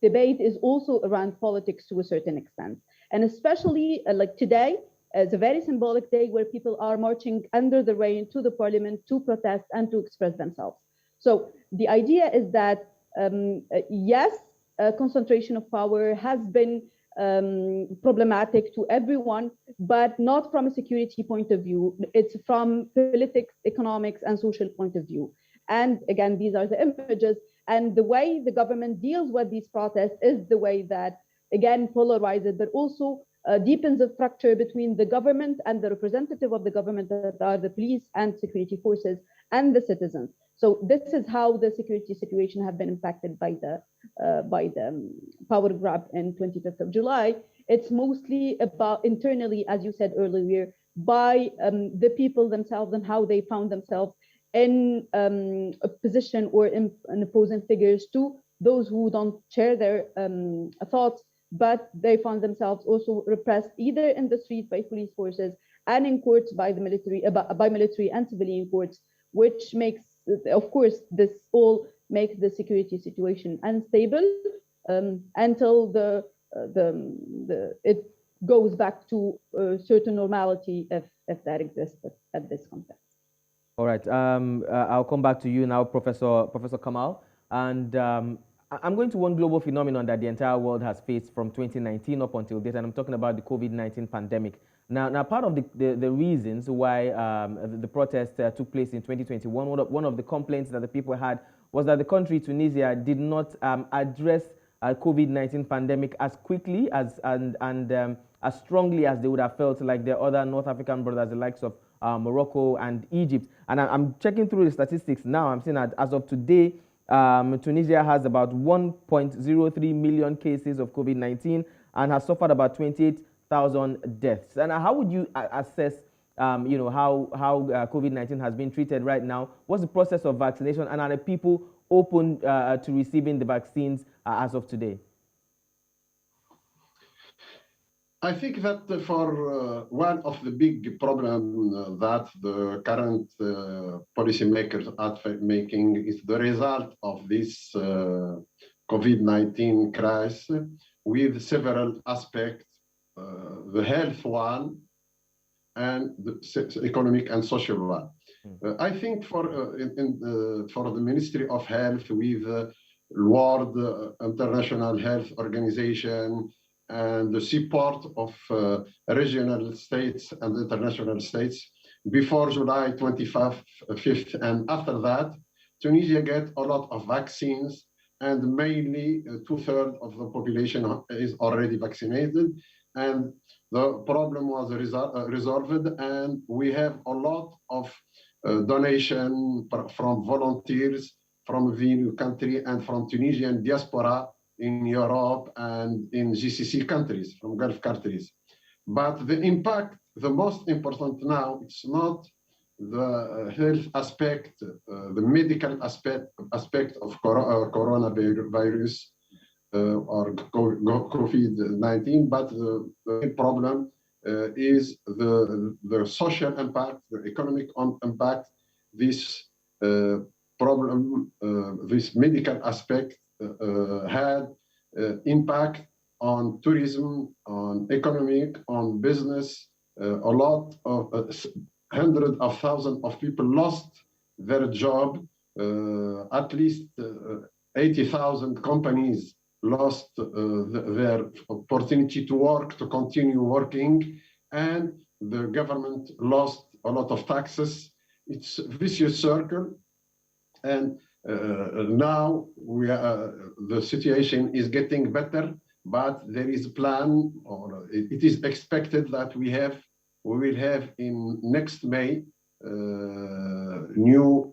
debate is also around politics to a certain extent. And especially like today, it's a very symbolic day where people are marching under the rain to the parliament to protest and to express themselves. So the idea is that, yes, concentration of power has been problematic to everyone, but not from a security point of view. It's from politics, economics, and social point of view. And again, these are the images. And the way the government deals with these protests is the way that, again, polarizes, but also deepens the fracture between the government and the representative of the government, that are the police and security forces, and the citizens. So this is how the security situation have been impacted by the power grab in 25th of July. It's mostly about internally, as you said earlier, by the people themselves and how they found themselves in a position or in opposing figures to those who don't share their thoughts, but they found themselves also repressed either in the street by police forces and in courts by the military and civilian courts, which makes, of course, this all makes the security situation unstable until it goes back to a certain normality, if that exists at this context. All right. I'll come back to you now, Professor Kamal. And I'm going to one global phenomenon that the entire world has faced from 2019 up until date, and I'm talking about the COVID-19 pandemic. Now, part of the reasons why the protest took place in 2021, one of the complaints that the people had was that the country, Tunisia, did not address COVID-19 pandemic as quickly and as strongly as they would have felt like their other North African brothers, the likes of Morocco and Egypt. And I'm checking through the statistics now. I'm seeing that as of today, Tunisia has about 1.03 million cases of COVID-19 and has suffered about 28,000 deaths. And how would you assess, how COVID-19 has been treated right now? What's the process of vaccination, and are the people open to receiving the vaccines as of today? I think that for one of the big problems that the current policymakers are making is the result of this COVID-19 crisis with several aspects, the health one and the economic and social one. I think for the Ministry of Health with World International Health Organization and the support of regional states and international states, before July 25th and after that, Tunisia get a lot of vaccines, and mainly 2/3 of the population is already vaccinated, and the problem was resolved, and we have a lot of donation from volunteers from the country and from Tunisian diaspora in Europe and in GCC countries, from Gulf countries. But the impact, the most important now, it's not the health aspect, the medical aspect of coronavirus or COVID-19, but the problem is the social impact, the economic impact. This problem, this medical aspect had impact on tourism, on economic, on business. A lot of hundreds of thousands of people lost their job. At least 80,000 companies lost their opportunity to work, to continue working, and the government lost a lot of taxes. It's a vicious circle, and now the situation is getting better, but there is a plan, or it is expected that we have we will have in next May new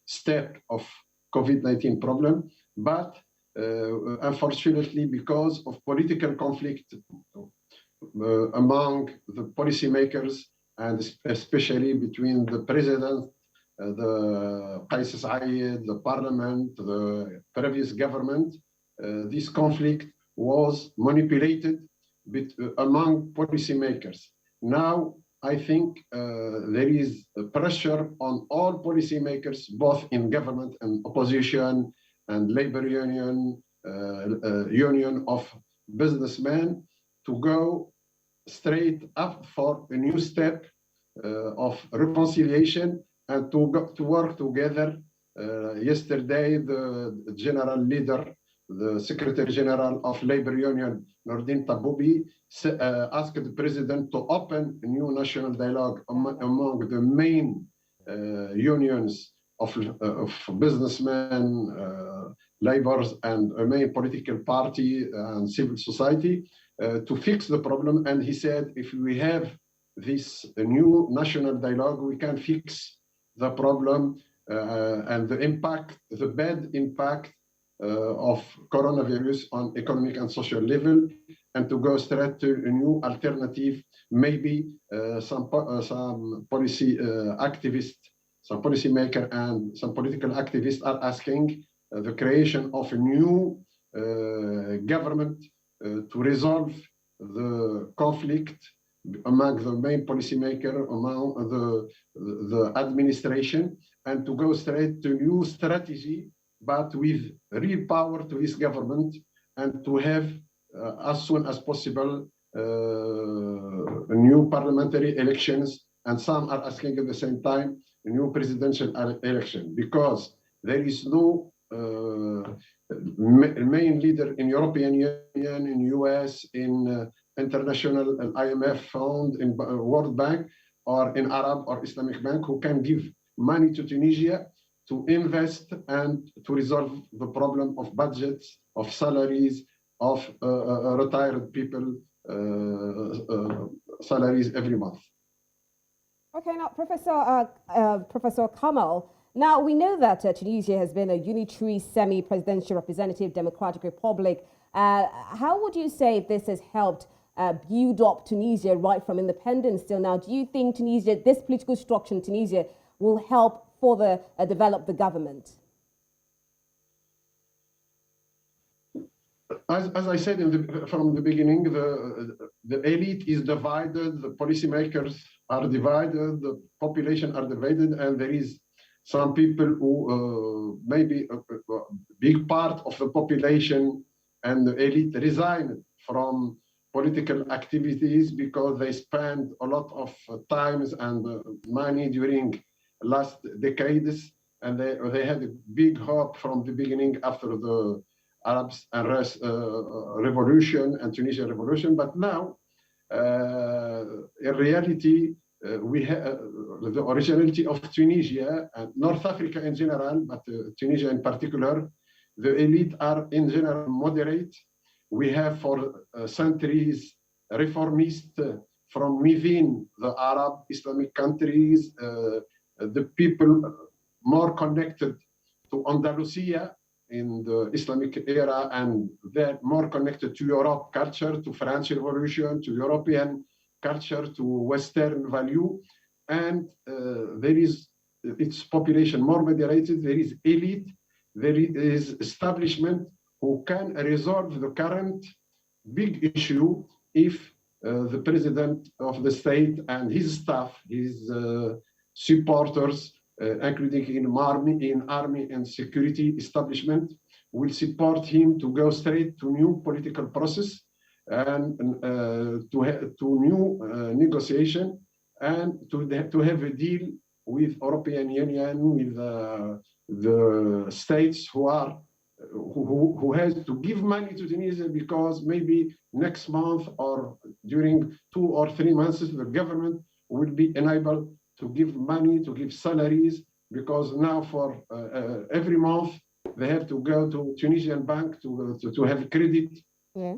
step of COVID-19 problem, but unfortunately, because of political conflict among the policymakers and especially between the president, the Qais Said, the parliament, the previous government, this conflict was manipulated among policymakers. Now, I think there is a pressure on all policymakers, both in government and opposition and labor union, union of businessmen, to go straight up for a new step of reconciliation and to work together. Yesterday, the general leader, the Secretary General of Labor Union, Nordin Taboubi, asked the president to open a new national dialogue among the main unions of businessmen, laborers, and a main political party and civil society to fix the problem. And he said, if we have this new national dialogue, we can fix the problem and the impact, the bad impact of coronavirus on economic and social level, and to go straight to a new alternative. Maybe some policy activists, some policymaker, and some political activists are asking the creation of a new government to resolve the conflict among the main policymaker, among the administration, and to go straight to new strategy, but with real power to this government, and to have as soon as possible new parliamentary elections, and some are asking at the same time a new presidential election, because there is no main leader in European Union, in US, in international IMF fund, in World Bank, or in Arab or Islamic Bank who can give money to Tunisia to invest and to resolve the problem of budgets, of salaries, of retired people salaries every month. Okay, now, Professor Kamal, now we know that Tunisia has been a unitary semi-presidential representative democratic republic. How would you say this has helped build up Tunisia right from independence till now? Do you think Tunisia, this political structure in Tunisia, will help further develop the government? As I said from the beginning, the elite is divided, the policymakers are divided, the population are divided, and there is some people who maybe a big part of the population and the elite resigned from political activities because they spent a lot of times and money during last decades, and they had a big hope from the beginning after the Arab revolution and Tunisian revolution. But now, in reality, we have the originality of Tunisia and North Africa in general, but Tunisia in particular, the elite are in general moderate. We have for centuries reformists from within the Arab Islamic countries, the people more connected to Andalusia in the Islamic era, and they're more connected to Europe culture, to French Revolution, to European culture, to Western value. And there is its population more moderated, there is elite, there is establishment who can resolve the current big issue if the president of the state and his staff, his supporters, including in army and security establishment, will support him to go straight to new political process and to new negotiation, and to have a deal with European Union, with the states who has to give money to Tunisia, because maybe next month or during 2 or 3 months, the government will be enabled to give money, to give salaries, because now for every month they have to go to Tunisian bank to have credit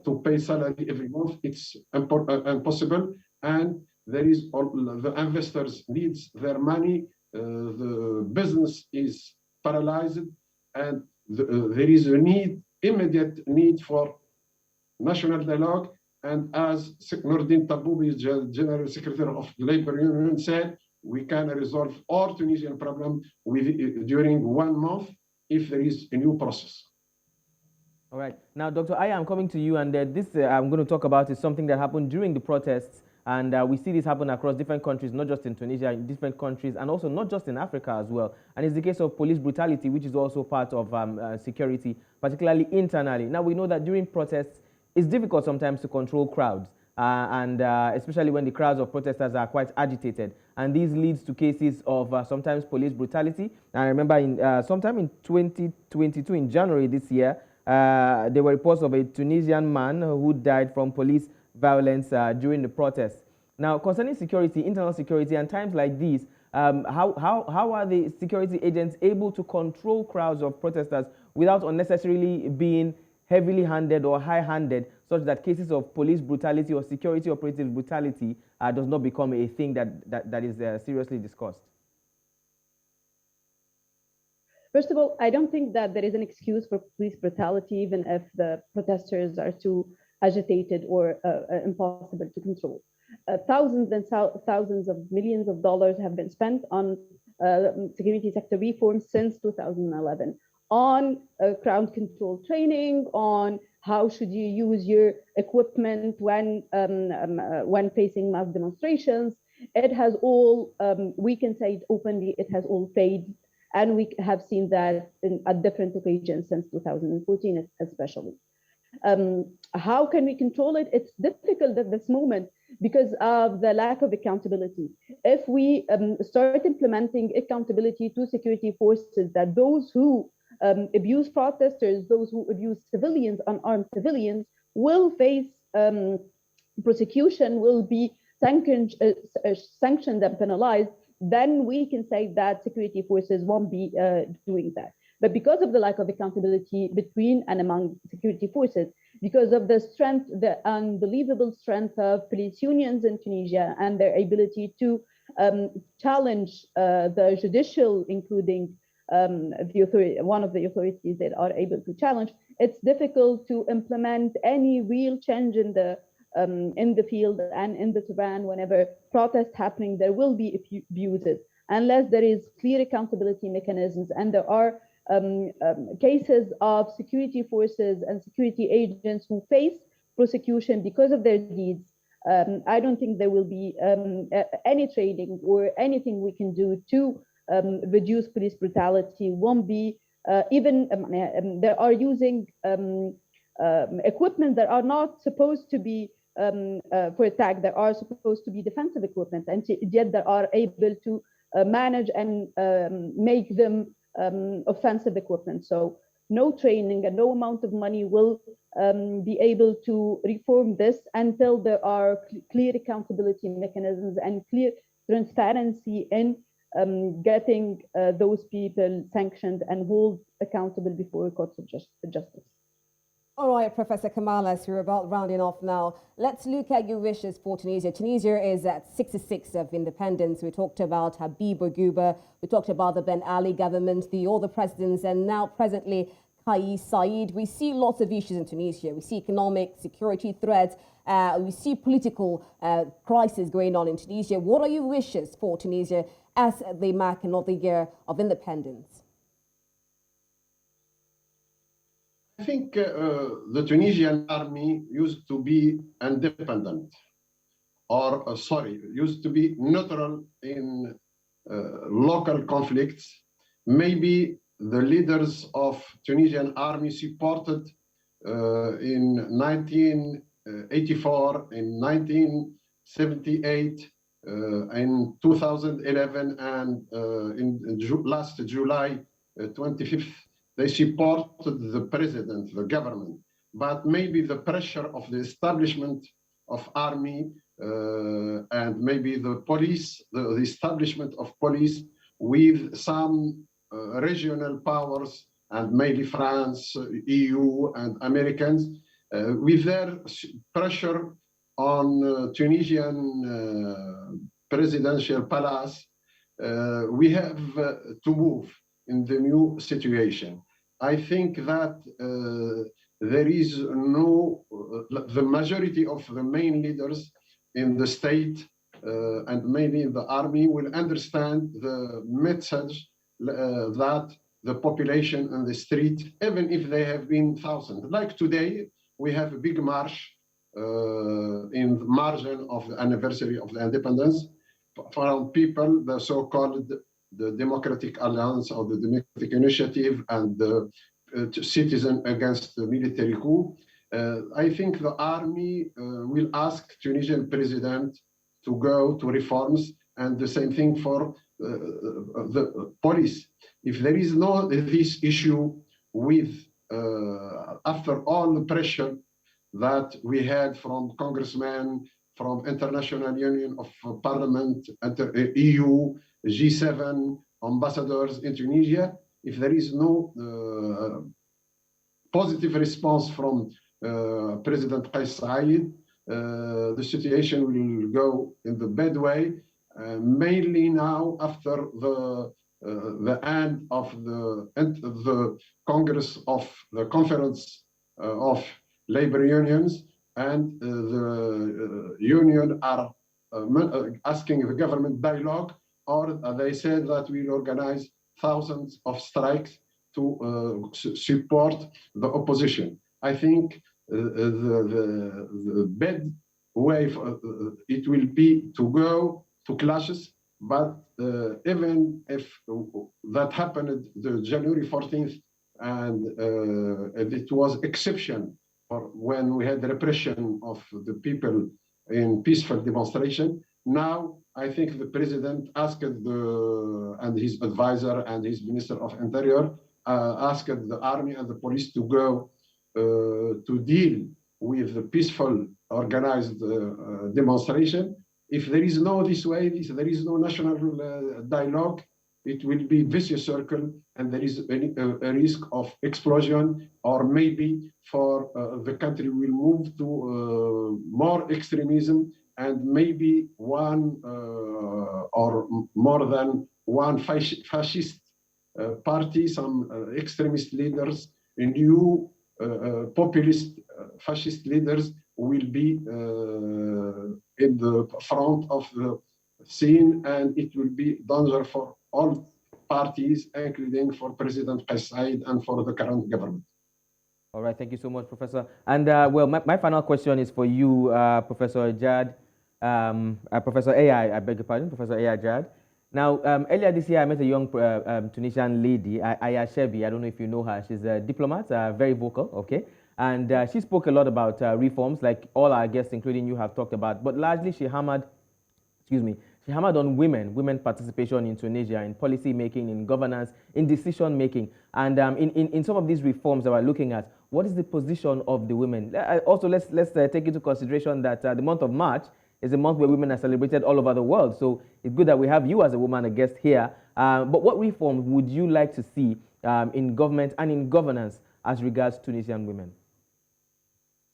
to pay salary every month. It's impossible, and there is the investors needs their money, the business is paralyzed, and there is a immediate need for national dialogue. And as Nordin Taboubi, General Secretary of the Labor Union, said, we can resolve all Tunisian problem during 1 month if there is a new process. All right. Now, Dr. Aya, I'm coming to you, and this I'm going to talk about is something that happened during the protests, and we see this happen across different countries, not just in Tunisia, in different countries, and also not just in Africa as well. And it's the case of police brutality, which is also part of security, particularly internally. Now, we know that during protests, it's difficult sometimes to control crowds, and especially when the crowds of protesters are quite agitated. And this leads to cases of sometimes police brutality. And I remember sometime in 2022, in January this year, there were reports of a Tunisian man who died from police violence during the protests. Now, concerning security, internal security, and times like these, how are the security agents able to control crowds of protesters without unnecessarily being heavily handed or high-handed, such that cases of police brutality or security operative brutality does not become a thing that is seriously discussed? First of all, I don't think that there is an excuse for police brutality, even if the protesters are too agitated or impossible to control. Thousands and thousands of millions of dollars have been spent on security sector reforms since 2011, on crowd control training, on how should you use your equipment when facing mass demonstrations. It has all, we can say it openly, it has all failed. And we have seen that at different occasions since 2014, especially. How can we control it? It's difficult at this moment because of the lack of accountability. If we start implementing accountability to security forces, that those who abuse protesters, those who abuse civilians, unarmed civilians, will face prosecution, will be sanctioned and penalized, then we can say that security forces won't be doing that. But because of the lack of accountability between and among security forces, because of the strength, the unbelievable strength of police unions in Tunisia and their ability to challenge the judicial, including the authority, one of the authorities that are able to challenge, it's difficult to implement any real change in the field and in the terrain. Whenever protests happening, there will be abuses unless there is clear accountability mechanisms, and there are cases of security forces and security agents who face prosecution because of their deeds. I don't think there will be any training or anything we can do to reduce police brutality. Won't be even they are using equipment that are not supposed to be for attack, that are supposed to be defensive equipment, and yet they are able to manage and make them offensive equipment. So no training and no amount of money will be able to reform this until there are clear accountability mechanisms and clear transparency in getting those people sanctioned and held accountable before courts of justice. All right, Professor Kamal, as we're about rounding off now, let's look at your wishes for Tunisia. Tunisia is at 66 of independence. We talked about Habib Bourguiba, we talked about the Ben Ali government, all the presidents, and now presently Kais Saied. We see lots of issues in Tunisia. We see economic, security threats. We see political crisis going on in Tunisia. What are your wishes for Tunisia as they mark another year of independence? I think the Tunisian army used to be independent, or used to be neutral in local conflicts. Maybe the leaders of Tunisian army supported in 1984, in 1978, in 2011, and in last July 25th. They supported the president, the government, but maybe the pressure of the establishment of army and maybe the police, the establishment of police with some regional powers, and maybe France, EU, and Americans, with their pressure on Tunisian presidential palace, we have to move in the new situation. I think that there is no, the majority of the main leaders in the state and mainly in the army will understand the message that the population on the street, even if they have been thousands. Like today, we have a big march in the margin of the anniversary of the independence from people, the so-called the Democratic Alliance or the Democratic Initiative and the citizen against the military coup. I think the army will ask Tunisian president to go to reforms, and the same thing for the police. If there is no this issue with, after all the pressure that we had from congressmen, from International Union of Parliament, EU, G7, ambassadors in Tunisia, if there is no positive response from President Qais Said, the situation will go in the bad way, mainly now after the end of the Congress of the Conference of Labor Unions, and the union are asking the government dialogue, or they said that we'll organize thousands of strikes to support the opposition. I think the bad way it will be to go to clashes, but even if that happened the January 14th, and it was exception for when we had the repression of the people in peaceful demonstration. Now, I think the president asked and his advisor and his minister of interior asked the army and the police to go to deal with the peaceful organized demonstration. If there is no this way, if there is no national dialogue, it will be vicious circle, and there is a risk of explosion, or maybe for the country will move to more extremism, and maybe one or more than one fascist party, some extremist leaders, new populist fascist leaders will be in the front of the scene, and it will be danger for all parties, including for President Qais Said and for the current government. All right, thank you so much, Professor. And well, my final question is for you, Professor Jrad, Professor AI, I beg your pardon, Professor AI Jrad. Now, earlier this year, I met a young Tunisian lady, Aya Shebi. I don't know if you know her. She's a diplomat, very vocal, okay? And she spoke a lot about reforms, like all our guests, including you, have talked about. But largely, she hammered on women participation in Tunisia, in policy making, in governance, in decision making. And in some of these reforms that we're looking at, what is the position of the women? Also, let's take into consideration that the month of March is a month where women are celebrated all over the world. So it's good that we have you as a woman, a guest here. But what reforms would you like to see in government and in governance as regards Tunisian women?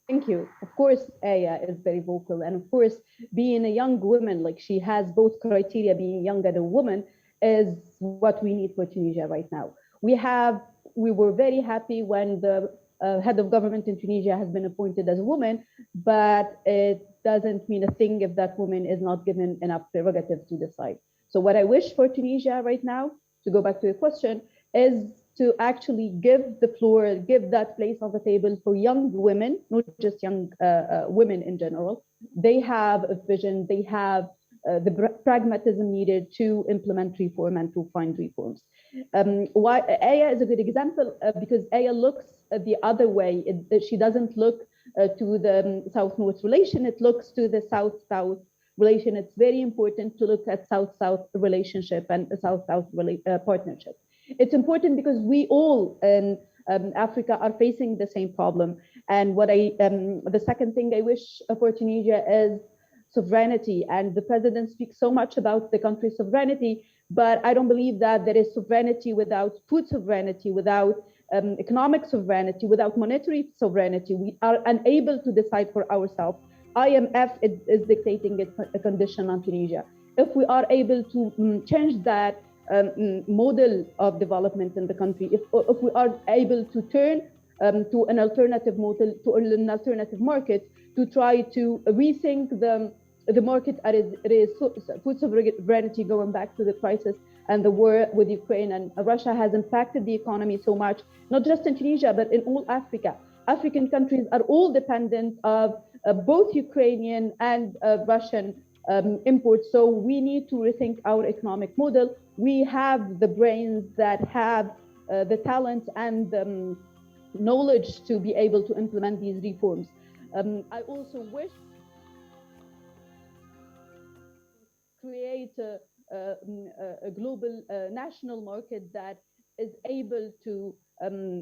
Thank you. Of course, Aya is very vocal. And of course, being a young woman, like she has both criteria, being young and a woman, is what we need for Tunisia right now. We were very happy when the head of government in Tunisia has been appointed as a woman, but it doesn't mean a thing if that woman is not given enough prerogatives to decide. So what I wish for Tunisia right now, to go back to your question, is to actually give the floor, give that place on the table for young women, not just young women in general. They have a vision, they have the pragmatism needed to implement reform and to find reforms. Why Aya is a good example because Aya looks the other way. She doesn't look to the South-North relation, it looks to the South-South relation. It's very important to look at South-South relationship and the South-South partnership. It's important because we all in Africa are facing the same problem. And the second thing I wish for Tunisia is sovereignty. And the president speaks so much about the country's sovereignty, but I don't believe that there is sovereignty without food sovereignty, without economic sovereignty, without monetary sovereignty. We are unable to decide for ourselves IMF is dictating a condition on Tunisia. If we are able to change that model of development in the country, if we are able to turn to an alternative model, to an alternative market, to try to rethink the market as food sovereignty, going back to the crisis and the war with Ukraine and Russia has impacted the economy so much, not just in Tunisia, but in all Africa. African countries are all dependent of both Ukrainian and Russian imports. So we need to rethink our economic model. We have the brains that have the talent and knowledge to be able to implement these reforms. I also wish to create a global national market that is able to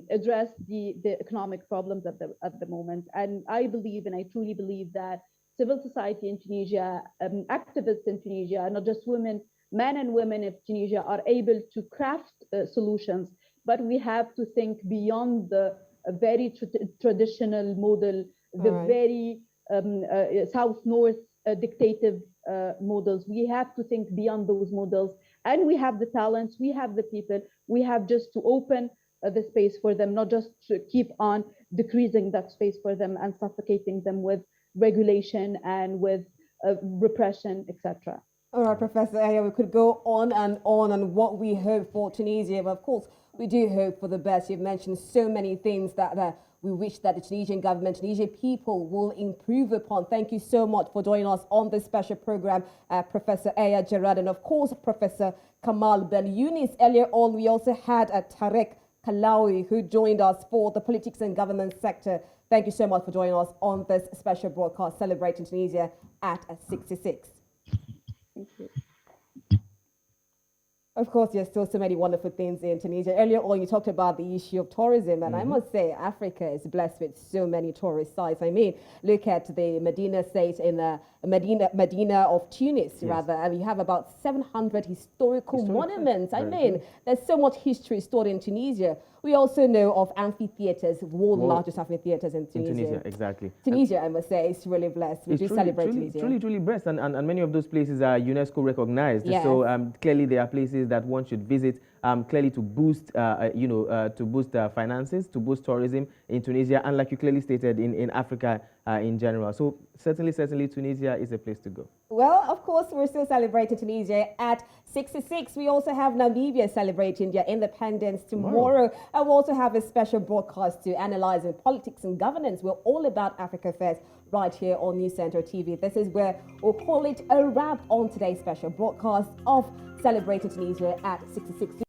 address the economic problems at the moment. And I believe, and I truly believe, that civil society in Tunisia, activists in Tunisia, not just women, men and women of Tunisia, are able to craft solutions. But we have to think beyond the very traditional model, the very south-north dictative models. We have to think beyond those models. And we have the talents, we have the people, we have just to open the space for them, not just to keep on decreasing that space for them and suffocating them with regulation and with repression, etc. All right, Professor Aya, we could go on what we hope for Tunisia, but of course, we do hope for the best. You've mentioned so many things that we wish that the Tunisian government, Tunisian people will improve upon. Thank you so much for joining us on this special program, Professor Aya Jrad, and of course, Professor Kamal Ben Younes. Earlier on, we also had Tarek Kahlaoui, who joined us for the politics and government sector. Thank you so much for joining us on this special broadcast celebrating Tunisia at 66. Thank you. Of course, there's still so many wonderful things in Tunisia. Earlier on, you talked about the issue of tourism, and I must say, Africa is blessed with so many tourist sites. I mean, look at the Medina state in Medina of Tunis, rather, and you have about 700 historical monuments. I mean, there's so much history stored in Tunisia. We also know of amphitheaters, world's largest amphitheaters in Tunisia. In Tunisia, exactly. Tunisia, I must say, is really blessed. We do celebrate Tunisia. Truly blessed, and many of those places are UNESCO recognized. Yes. So clearly, there are places that one should visit. Clearly to boost, finances, to boost tourism in Tunisia, and like you clearly stated, in Africa in general. So certainly, Tunisia is a place to go. Well, of course, we're still celebrating Tunisia at 66. We also have Namibia celebrating their independence tomorrow. And we'll also have a special broadcast to analyze politics and governance. We're all about Africa Affairs right here on News Center TV. This is where we'll call it a wrap on today's special broadcast of Celebrating Tunisia at 66.